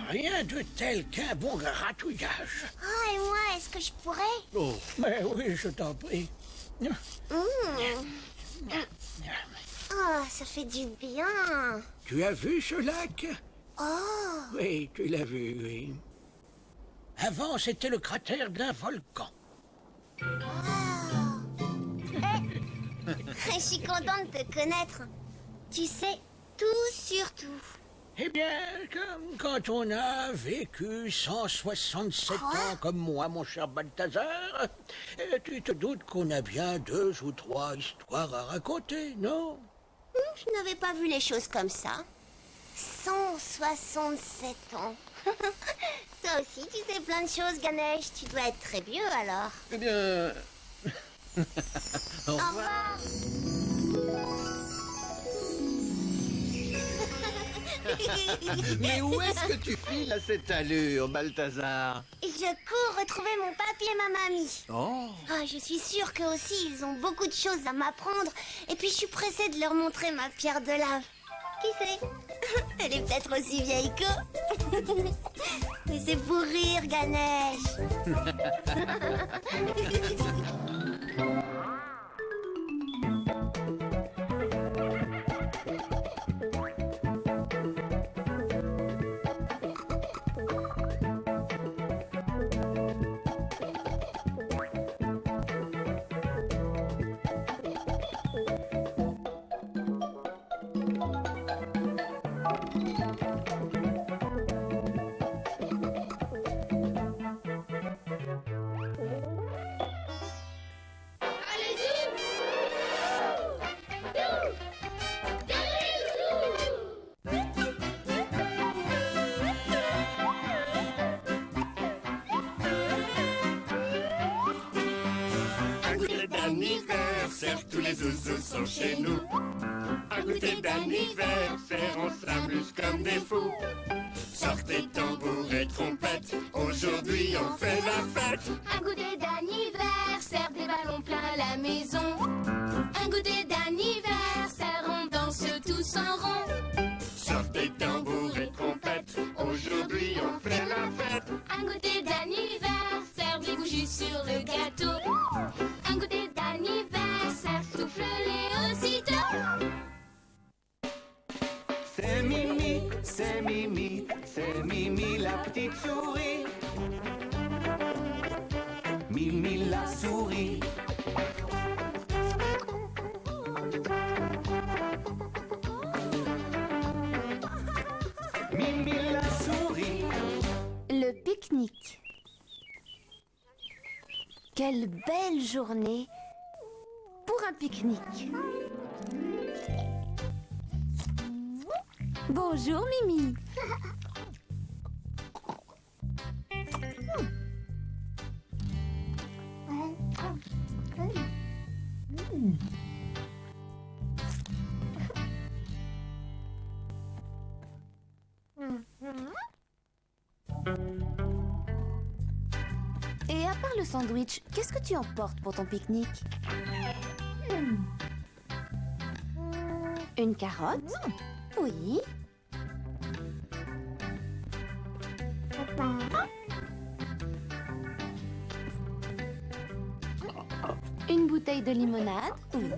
Rien de tel qu'un bon gratouillage. Ah, et moi, est-ce que je pourrais? Oh, mais oui, je t'en prie. Oh, ça fait du bien. Tu as vu ce lac? Oh. Oui, tu l'as vu, oui. Avant, c'était le cratère d'un volcan. Je suis contente de te connaître. Tu sais tout sur tout. Eh bien, comme quand on a vécu 167 ans comme moi, mon cher Balthazar, tu te doutes qu'on a bien 2 ou 3 histoires à raconter, non? Je n'avais pas vu les choses comme ça. 167 ans. Toi aussi, tu sais plein de choses, Ganesh. Tu dois être très vieux, alors. Eh bien... Au revoir. Mais où est-ce que tu files à cette allure, Balthazar? Je cours retrouver mon papy et ma mamie. Oh. Ah, je suis sûre qu'eux aussi, ils ont beaucoup de choses à m'apprendre. Et puis, je suis pressée de leur montrer ma pierre de lave. Qui sait? Elle est peut-être aussi vieille qu'eux. Mais c'est pour rire, Ganesh. D'anniversaire, tous les zouzous sont chez nous. Un goûter d'anniversaire, on s'amuse comme des fous. Sortez tambour et trompette, aujourd'hui on fait la fête. Un goûter d'anniversaire, des ballons plein la maison. Un goûter d'anniversaire, on danse tous en rond. Sortez tambour et trompette, aujourd'hui on fait la fête. Un goûter d'anniversaire, des bougies sur le gâteau. Un goûter d'anniversaire, tout petite souris. Mimi la souris. Mimi la souris. Le pique-nique. Quelle belle journée pour un pique-nique. Bonjour Mimi. Et à part le sandwich, qu'est-ce que tu emportes pour ton pique-nique? Une carotte? Oui. Une bouteille de limonade? Oui.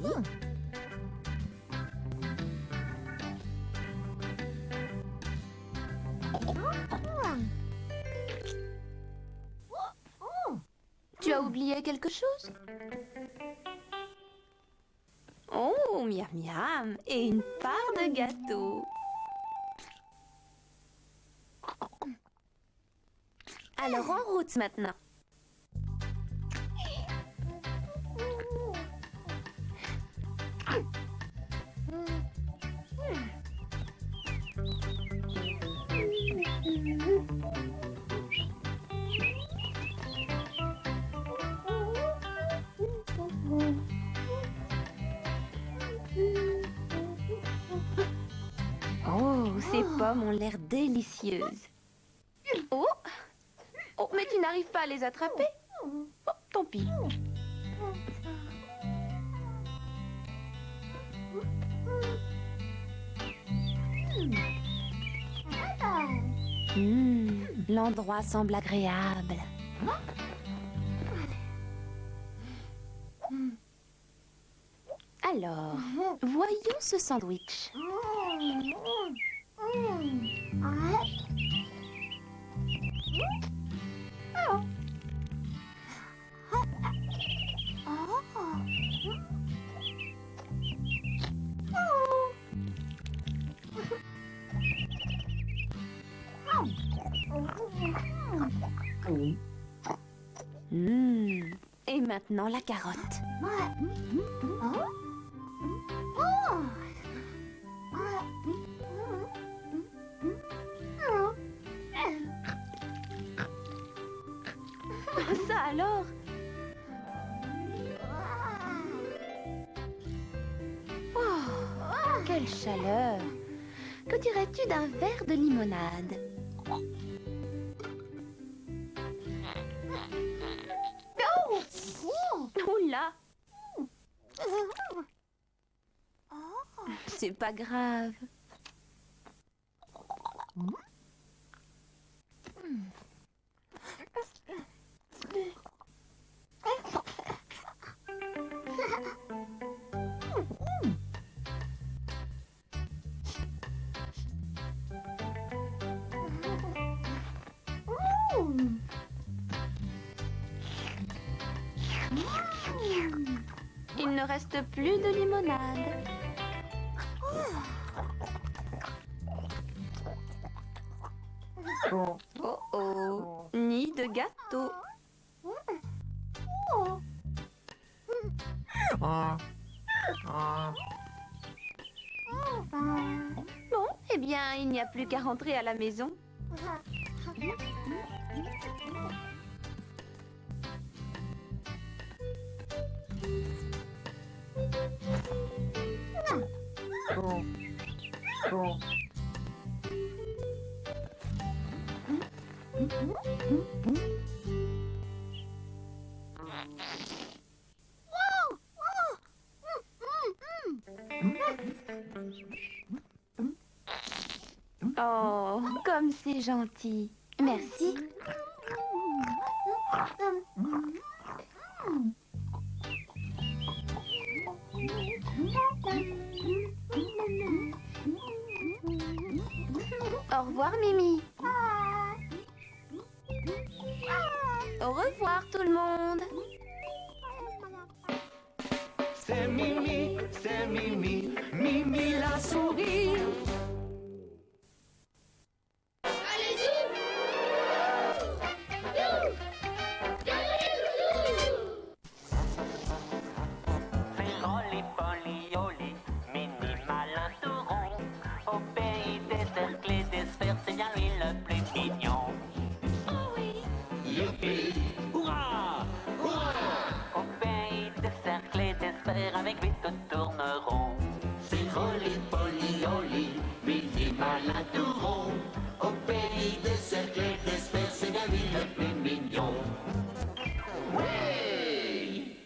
Tu as oublié quelque chose? Oh, miam miam, et une part de gâteau. Alors en route maintenant. Oh, ces pommes ont l'air délicieuses. Oh, oh, mais tu n'arrives pas à les attraper? Oh, tant pis. L'endroit semble agréable. Alors, voyons ce sandwich. Et maintenant la carotte. Ça alors? Oh, quelle chaleur! Que dirais-tu d'un verre de limonade? Oula! C'est pas grave. Il ne reste plus de limonade. Oh oh, ni de gâteau. Bon, eh bien, il n'y a plus qu'à rentrer à la maison. Oh, comme c'est gentil. Merci. Au revoir, Mimi. Au revoir tout le monde. C'est Mimi, Mimi la souris. C'est Rolly, Polly, Oli, Mini malin tout rond. Au pays des cercles et des sphères, c'est bien lui le plus mignon. Oh oui. Youpi. Hurrah. Hurrah. Au pays des cercles et des sphères, avec lui tout tourne rond. C'est Rolly, Polly, Oli, Mini malin tout rond. Au pays des cercles et des sphères, c'est bien lui le plus mignon. Ouais.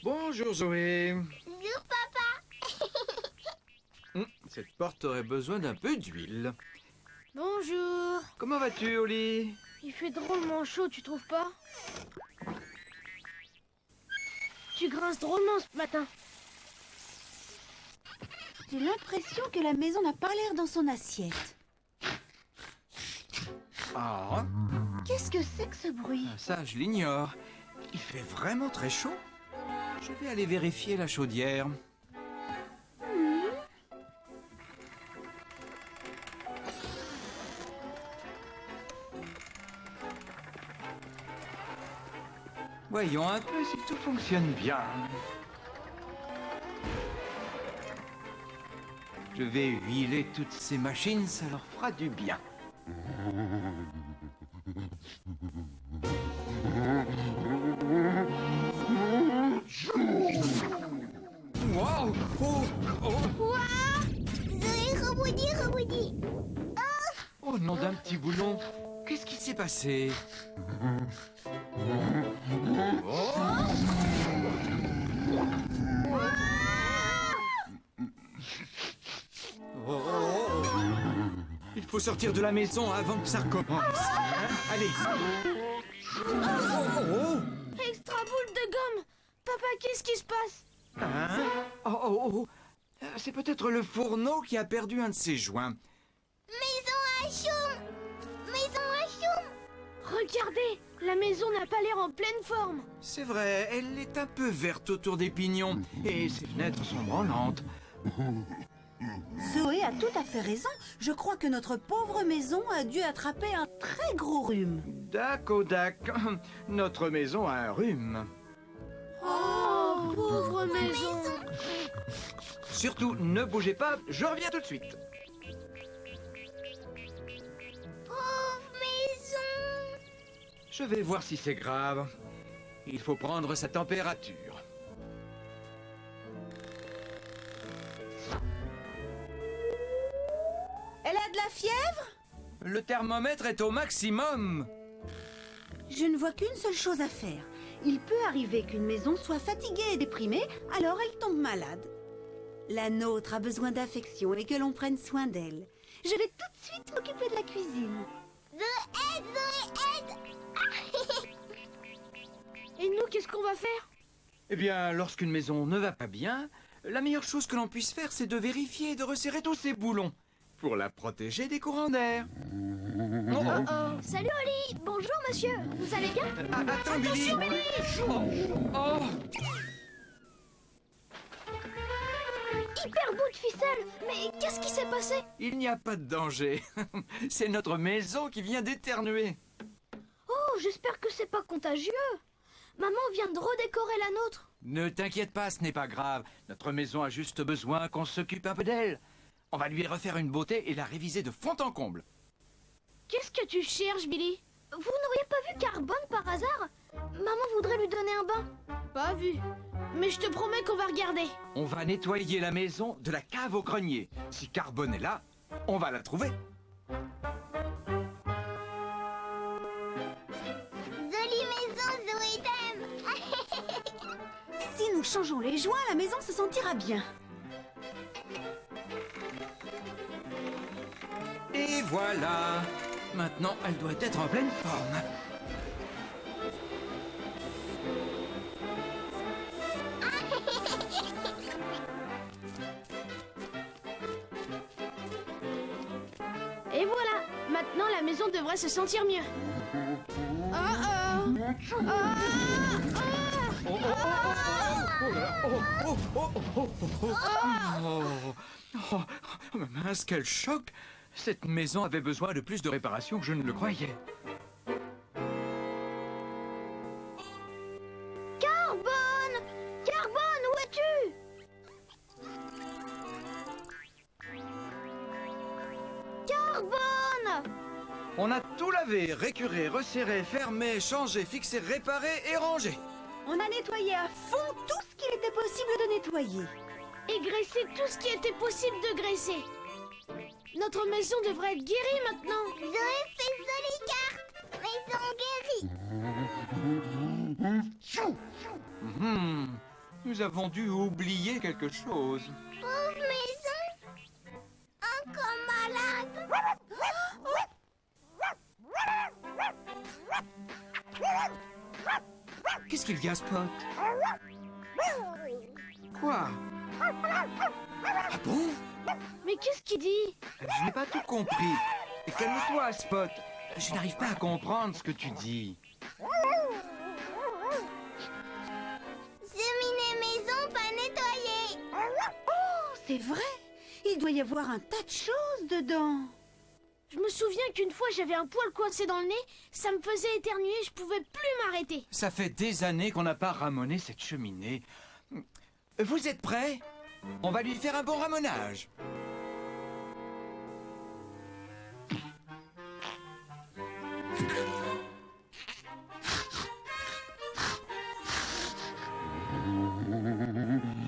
Bonjour Zoé. Bonjour, papa. Cette porte aurait besoin d'un peu d'huile. Bonjour. Comment vas-tu, Oli? Il fait drôlement chaud, tu trouves pas? Tu grinces drôlement ce matin. J'ai l'impression que la maison n'a pas l'air dans son assiette. Ah, Qu'est-ce que c'est que ce bruit? ça je l'ignore. Il fait vraiment très chaud. Je vais aller vérifier la chaudière. Voyons un peu si tout fonctionne bien. Je vais huiler toutes ces machines, ça leur fera du bien. Wow! Oh! Oh! Zoé, rebondis. Oh, nom d'un petit boulon! Qu'est-ce qui s'est passé? Oh. Il faut sortir de la maison avant que ça recommence. Hein? Allez! Extra boule de gomme. Papa, qu'est-ce qui se passe? Hein? Oh. C'est peut-être le fourneau qui a perdu un de ses joints. Maison à choum. Maison à choum. Regardez, la maison n'a pas l'air en pleine forme. C'est vrai, elle est un peu verte autour des pignons et ses fenêtres sont branlantes. Zoé a tout à fait raison. Je crois que notre pauvre maison a dû attraper un très gros rhume. Dac. Notre maison a un rhume. Oh, pauvre maison. Surtout, ne bougez pas, je reviens tout de suite. Pauvre maison. Je vais voir si c'est grave. Il faut prendre sa température. Elle a de la fièvre? Le thermomètre est au maximum. Je ne vois qu'une seule chose à faire. Il peut arriver qu'une maison soit fatiguée et déprimée, alors elle tombe malade. La nôtre a besoin d'affection et que l'on prenne soin d'elle. Je vais tout de suite m'occuper de la cuisine. Zoé, aide. Et nous, qu'est-ce qu'on va faire? Eh bien, lorsqu'une maison ne va pas bien, la meilleure chose que l'on puisse faire, c'est de vérifier et de resserrer tous ses boulons pour la protéger des courants d'air. Salut Oli. Bonjour monsieur. Vous allez bien? Attends, Billy. Attention, Billy. Oh. Hyper bout de ficelle. Mais qu'est-ce qui s'est passé? Il n'y a pas de danger. C'est notre maison qui vient d'éternuer. Oh, j'espère que c'est pas contagieux. Maman vient de redécorer la nôtre. Ne t'inquiète pas, ce n'est pas grave. Notre maison a juste besoin qu'on s'occupe un peu d'elle. On va lui refaire une beauté et la réviser de fond en comble. Qu'est-ce que tu cherches, Billy? Vous n'auriez pas vu Carbone par hasard? Maman voudrait lui donner un bain. Pas vu. Mais je te promets qu'on va regarder. On va nettoyer la maison de la cave au grenier. Si Carbone est là, on va la trouver. Jolie maison, Zoé t'aime. Si nous changeons les joints, la maison se sentira bien. voilà. Maintenant, elle doit être en pleine forme. Et voilà. Maintenant, la maison devrait se sentir mieux. Mais mince, quel choc! Cette maison avait besoin de plus de réparation que je ne le croyais. Carbone! Carbone, où es-tu? Carbone! On a tout lavé, récuré, resserré, fermé, changé, fixé, réparé et rangé. On a nettoyé à fond tout ce qu'il était possible de nettoyer. Et graisser tout ce qui était possible de graisser. Notre maison devrait être guérie maintenant. Zoé fait jolie carte. Maison guérie. Nous avons dû oublier quelque chose. Pauvre maison. Encore malade. Qu'est-ce qu'il y a, Spot? Quoi? Ah bon? Mais qu'est-ce qu'il dit? Je n'ai pas tout compris. Calme-toi, Spot. Je n'arrive pas à comprendre ce que tu dis. Cheminée maison pas nettoyée. Oh, c'est vrai. Il doit y avoir un tas de choses dedans. Je me souviens qu'une fois j'avais un poil coincé dans le nez, ça me faisait éternuer, je pouvais plus m'arrêter. Ça fait des années qu'on n'a pas ramoné cette cheminée. Vous êtes prêts? On va lui faire un bon ramonage.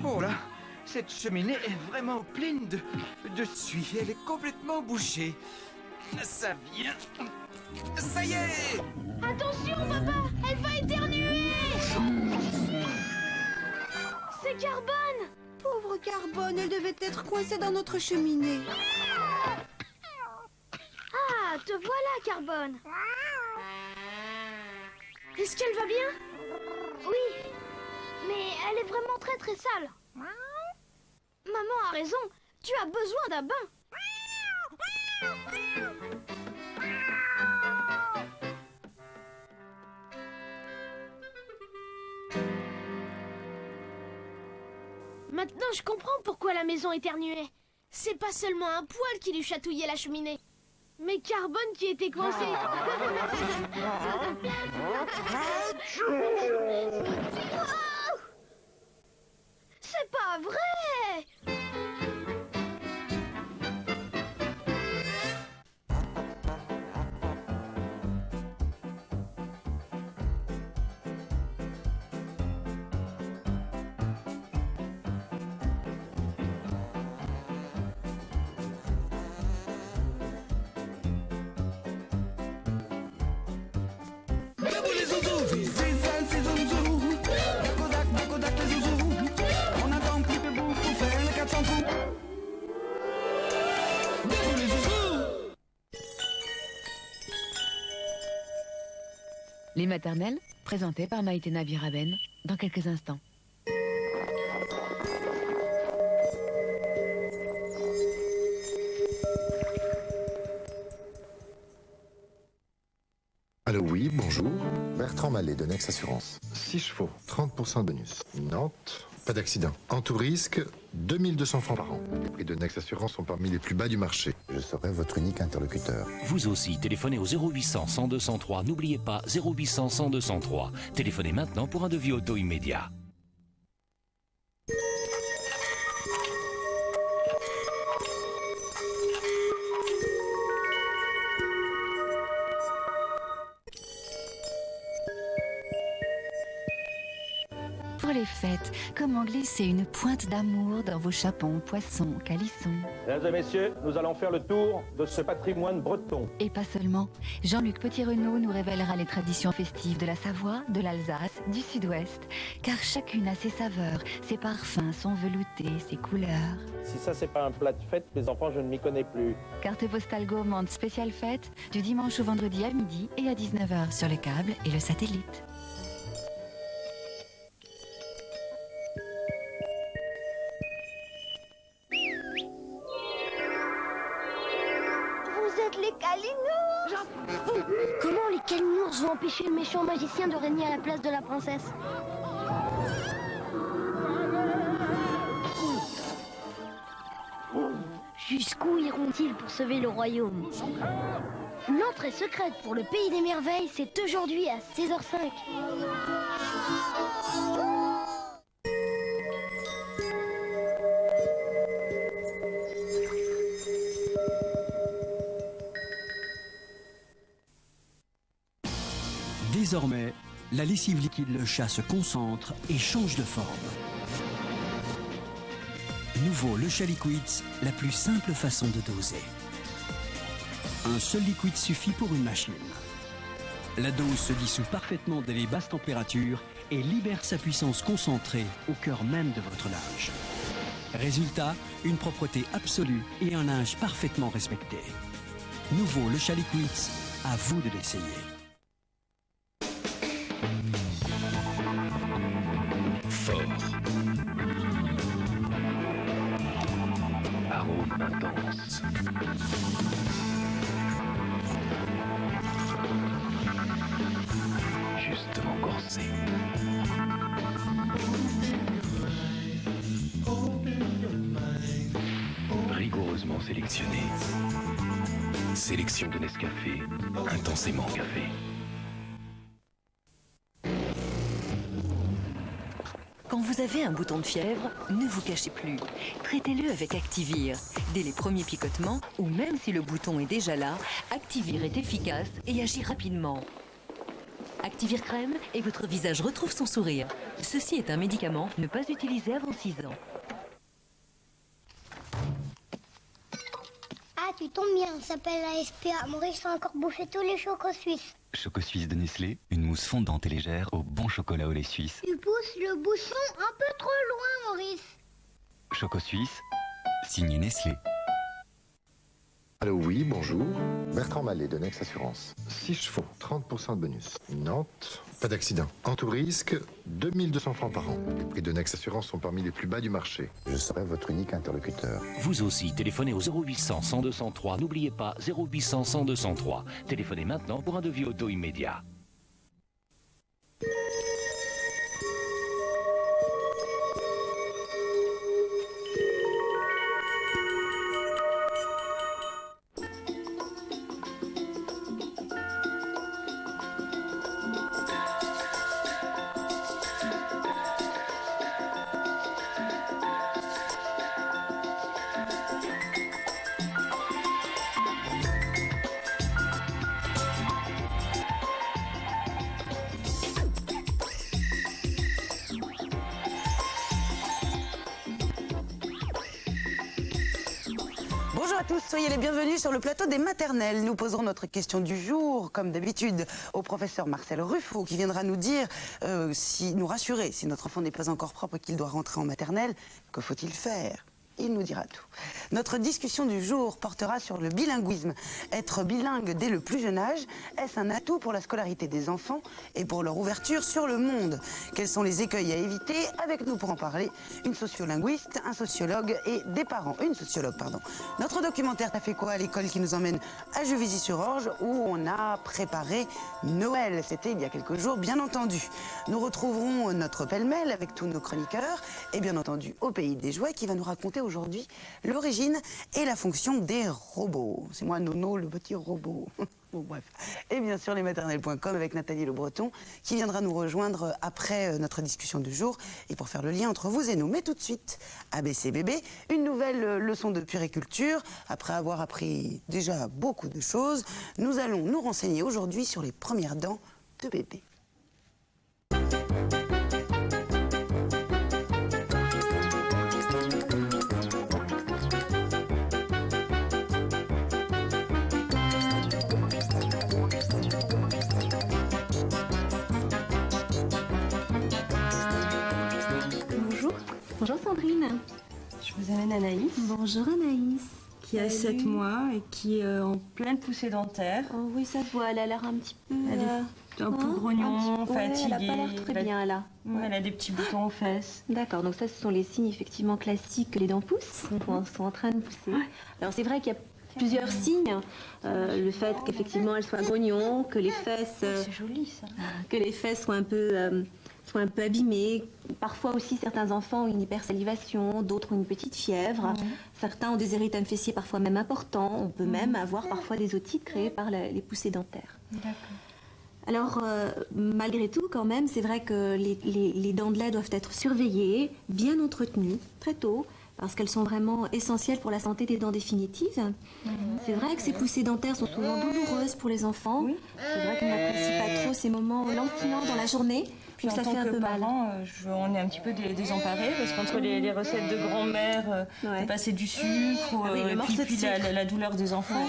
Oh là, cette cheminée est vraiment pleine de suie. Elle est complètement bouchée. Ça vient. Ça y est! Attention, papa! Elle va éternuer! C'est Carbone! Pauvre Carbone, elle devait être coincée dans notre cheminée. Ah, te voilà, Carbone. Est-ce qu'elle va bien? Oui, mais elle est vraiment très très sale. Maman a raison, tu as besoin d'un bain. Maintenant, je comprends pourquoi la maison éternuait. C'est pas seulement un poil qui lui chatouillait la cheminée, mais Carbone qui était coincé. C'est pas vrai! Debout les zouzous, zizan, c'est zouzou. Dakodak, les zouzous. On n'attend plus debout pour faire les 400 coups. Debout les zouzous. Les maternelles, présentées par Maïté Naviraben, dans quelques instants. Allô, oui, bonjour. Bertrand Mallet de Nex Assurance. 6 chevaux, 30% de bonus. Nantes, pas d'accident. En tout risque, 2200 francs par an. Les prix de Nex Assurance sont parmi les plus bas du marché. Je serai votre unique interlocuteur. Vous aussi, téléphonez au 0800 100 203. N'oubliez pas, 0800 100 203. Téléphonez maintenant pour un devis auto immédiat. Pour les fêtes. Comment glisser une pointe d'amour dans vos chapons, poissons, calissons. Mesdames et messieurs, nous allons faire le tour de ce patrimoine breton. Et pas seulement. Jean-Luc Petit-Renaud nous révélera les traditions festives de la Savoie, de l'Alsace, du Sud-Ouest. Car chacune a ses saveurs, ses parfums, son velouté, ses couleurs. Si ça c'est pas un plat de fête, les enfants, je ne m'y connais plus. Carte postale gourmande spéciale fête, du dimanche au vendredi à midi et à 19h sur le câble et le satellite. Vous êtes les Kalinours! Comment les Kalinours vont empêcher le méchant magicien de régner à la place de la princesse? Jusqu'où iront-ils pour sauver le royaume? L'entrée secrète pour le pays des merveilles, c'est aujourd'hui à 16h05. Désormais, la lessive liquide Le Chat se concentre et change de forme. Nouveau Le Chat Liquids, la plus simple façon de doser. Un seul liquide suffit pour une machine. La dose se dissout parfaitement dès les basses températures et libère sa puissance concentrée au cœur même de votre linge. Résultat, une propreté absolue et un linge parfaitement respecté. Nouveau Le Chat Liquids, à vous de l'essayer. Fort. Arôme intense. Justement corsé. Rigoureusement sélectionné. Sélection de Nescafé, intensément café. Quand vous avez un bouton de fièvre, ne vous cachez plus. Traitez-le avec Activir. Dès les premiers picotements, ou même si le bouton est déjà là, Activir est efficace et agit rapidement. Activir crème et votre visage retrouve son sourire. Ceci est un médicament ne pas utiliser avant 6 ans. Ah, tu tombes bien, ça s'appelle la SPA. Maurice a encore bouffé tous les chocos suisses. Choco Suisse de Nestlé, une mousse fondante et légère au bon chocolat au lait suisse. Tu pousses le bouchon un peu trop loin, Maurice. Choco Suisse, signé Nestlé. Allô, oui, bonjour. Bertrand Mallet de Nex Assurance. 6 chevaux, 30% de bonus. Nantes, pas d'accident. En tout risque, 2200 francs par an. Les prix de Nex Assurance sont parmi les plus bas du marché. Je serai votre unique interlocuteur. Vous aussi, téléphonez au 0800 100 203. N'oubliez pas 0800 100 203. Téléphonez maintenant pour un devis auto immédiat. Bonjour à tous, soyez les bienvenus sur le plateau des maternelles. Nous poserons notre question du jour, comme d'habitude, au professeur Marcel Ruffo, qui viendra nous dire, nous rassurer, si notre enfant n'est pas encore propre et qu'il doit rentrer en maternelle, que faut-il faire? Il nous dira tout. Notre discussion du jour portera sur le bilinguisme. Être bilingue dès le plus jeune âge, est-ce un atout pour la scolarité des enfants et pour leur ouverture sur le monde? Quels sont les écueils à éviter? Avec nous pour en parler, une sociolinguiste, un sociologue et des parents. Une sociologue, pardon. Notre documentaire T'as fait quoi à l'école qui nous emmène à Juvisy-sur-Orge où on a préparé Noël. C'était il y a quelques jours, bien entendu. Nous retrouverons notre pêle-mêle avec tous nos chroniqueurs et bien entendu Au Pays des Jouets qui va nous raconter aujourd'hui l'origine et la fonction des robots. C'est moi Nono, le petit robot. Bon, bref. Et bien sûr lesmaternelles.com avec Nathalie Le Breton qui viendra nous rejoindre après notre discussion du jour et pour faire le lien entre vous et nous. Mais tout de suite, ABC Bébé, une nouvelle leçon de puériculture. Après avoir appris déjà beaucoup de choses, nous allons nous renseigner aujourd'hui sur les premières dents de bébé. Bonjour Sandrine. Je vous amène Anaïs. Bonjour Anaïs. Qui a 7 mois et qui est en pleine poussée dentaire. Oh oui, ça se voit, elle a l'air un petit peu... Elle est un peu grognon, fatiguée. Elle a pas l'air très bien là. Elle a des petits boutons aux fesses. D'accord, donc ça ce sont les signes effectivement classiques que les dents poussent, sont en train de pousser. Alors c'est vrai qu'il y a plusieurs signes. Le fait qu'effectivement elles soient grognon, que les fesses... C'est joli ça. Que les fesses soient un peu abîmées. Parfois aussi, certains enfants ont une hypersalivation, d'autres ont une petite fièvre. Certains ont des érythèmes fessiers parfois même importants. On peut même avoir parfois des otites créées par les poussées dentaires. D'accord. Alors, malgré tout, quand même, c'est vrai que les dents de lait doivent être surveillées, bien entretenues, très tôt, parce qu'elles sont vraiment essentielles pour la santé des dents définitives. C'est vrai que ces poussées dentaires sont souvent douloureuses pour les enfants. C'est vrai qu'on n'apprécie pas trop ces moments lancinants dans la journée. Puis en tant que parent, on est un petit peu désemparés parce qu'entre les recettes de grand-mère, de passer du sucre, et puis la douleur des enfants.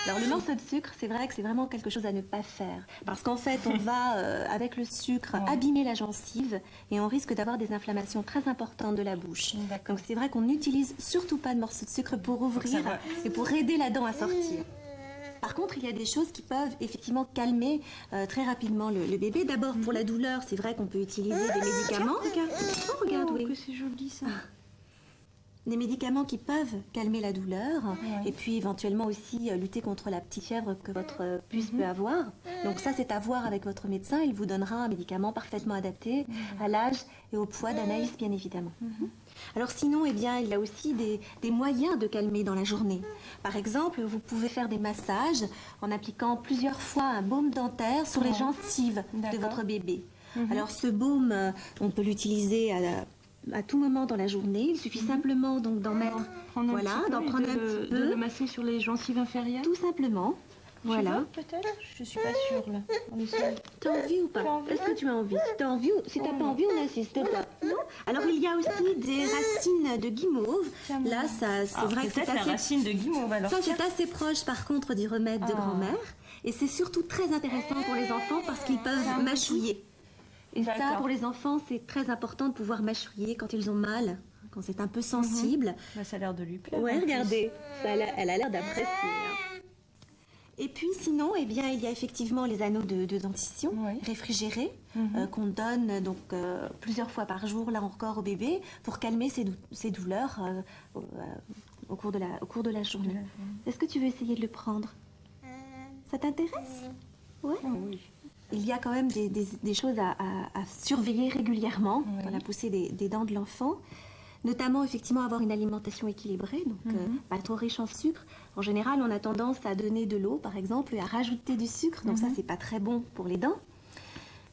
Alors le morceau de sucre, c'est vrai que c'est vraiment quelque chose à ne pas faire. Parce qu'en fait, on va, avec le sucre, abîmer la gencive et on risque d'avoir des inflammations très importantes de la bouche. Donc c'est vrai qu'on n'utilise surtout pas de morceau de sucre pour ouvrir et pour aider la dent à sortir. Par contre, il y a des choses qui peuvent effectivement calmer très rapidement le bébé. D'abord, pour la douleur, c'est vrai qu'on peut utiliser des médicaments. Regarde, oui. Que c'est joli ça. Des médicaments qui peuvent calmer la douleur et puis éventuellement aussi lutter contre la petite fièvre que votre puce peut avoir. Donc ça, c'est à voir avec votre médecin. Il vous donnera un médicament parfaitement adapté à l'âge et au poids d'Anaïs, bien évidemment. Alors sinon, eh bien, il y a aussi des moyens de calmer dans la journée. Par exemple, vous pouvez faire des massages en appliquant plusieurs fois un baume dentaire sur les gencives de votre bébé. Alors ce baume, on peut l'utiliser à tout moment dans la journée. Il suffit simplement donc d'en mettre, d'en prendre un petit peu, de le masser sur les gencives inférieures. Tout simplement. Voilà. Peut-être. Je suis pas sûre là. T'as envie ou pas? Est-ce que tu as envie? Si t'as envie, si t'as pas envie, on n'insiste pas. Non. Alors il y a aussi des racines de guimauve. Là, ça, c'est vrai que c'est assez. La racine de guimauve alors. Ça, c'est assez proche par contre du remède de grand-mère. Et c'est surtout très intéressant pour les enfants parce qu'ils peuvent mâchouiller. Et ça, pour les enfants, c'est très important de pouvoir mâchouiller quand ils ont mal, quand c'est un peu sensible. Ça a l'air de lui plaire. Ouais, regardez, elle a l'air d'apprécier. Et puis sinon, eh bien, il y a effectivement les anneaux de dentition réfrigérés qu'on donne donc plusieurs fois par jour, là encore, au bébé, pour calmer ses douleurs au cours de la journée. Est-ce que tu veux essayer de le prendre? Ça t'intéresse? Ouais. Oui. Il y a quand même des choses à surveiller régulièrement dans la poussée des dents de l'enfant. Notamment, effectivement, avoir une alimentation équilibrée, donc pas trop riche en sucre. En général, on a tendance à donner de l'eau, par exemple, et à rajouter du sucre. Donc ça, c'est pas très bon pour les dents.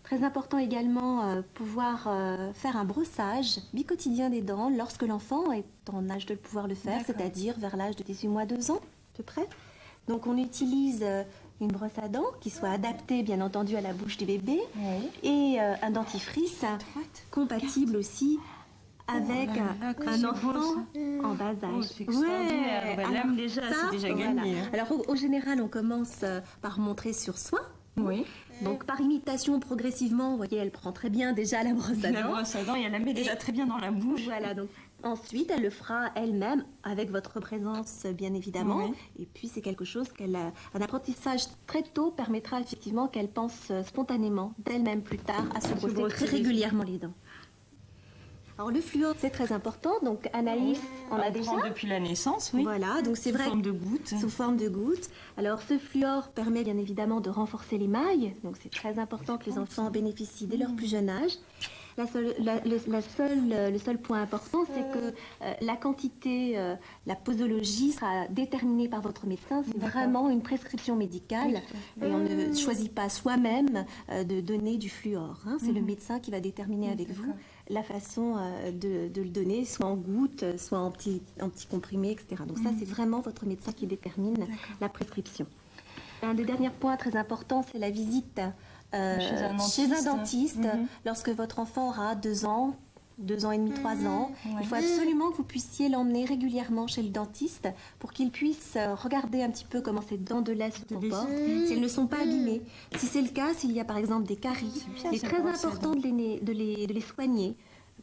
Très important également, pouvoir faire un brossage bi-quotidien des dents lorsque l'enfant est en âge de pouvoir le faire, c'est-à-dire vers l'âge de 18 mois, 2 ans, à peu près. Donc on utilise une brosse à dents qui soit adaptée, bien entendu, à la bouche du bébé et un dentifrice compatible aussi avec un enfant en bas âge. C'est extraordinaire. L'aime déjà, c'est déjà gagné. Alors au général, on commence par montrer sur soi. Oui. Donc par imitation, progressivement, vous voyez, elle prend très bien déjà la brosse à dents. La brosse à dents, et elle la met déjà très bien dans la bouche. Voilà, donc ensuite, elle le fera elle-même, avec votre présence, bien évidemment. Et puis, c'est quelque chose un apprentissage très tôt permettra effectivement qu'elle pense spontanément, d'elle-même plus tard, à se brosser très régulièrement les dents. Alors, le fluor, c'est très important. Donc, Anaïs en a déjà. Depuis la naissance, oui. Voilà, donc c'est vrai. Sous forme de gouttes. Sous forme de gouttes. Alors, ce fluor permet bien évidemment de renforcer l'émail. Donc, c'est très important que les enfants en bénéficient dès leur plus jeune âge. Le seul point important, c'est que la quantité, la posologie sera déterminée par votre médecin. C'est vraiment une prescription médicale et on ne choisit pas soi-même de donner du fluor. C'est le médecin qui va déterminer avec vous la façon de le donner, soit en gouttes, soit en petits comprimés, etc. Donc ça, c'est vraiment votre médecin qui détermine la prescription. Un des derniers points très importants, c'est la visite chez un dentiste lorsque votre enfant aura 2 ans, 2 ans et demi, 3 ans. Il faut absolument que vous puissiez l'emmener régulièrement chez le dentiste pour qu'il puisse regarder un petit peu comment ces dents de lait se comportent, si elles ne sont pas abîmées. Si c'est le cas, s'il y a par exemple des caries, il est très important de les soigner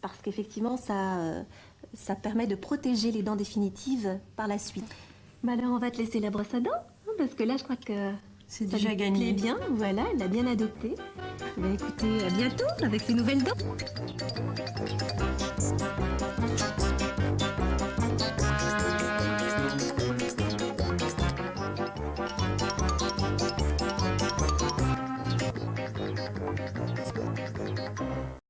parce qu'effectivement, ça permet de protéger les dents définitives par la suite. Bah alors, on va te laisser la brosse à dents, hein, parce que là, je crois que c'est ça déjà lui gagné. plaît bien. Voilà, elle l'a bien adopté. Bah, écoutez, à bientôt avec ces nouvelles dents.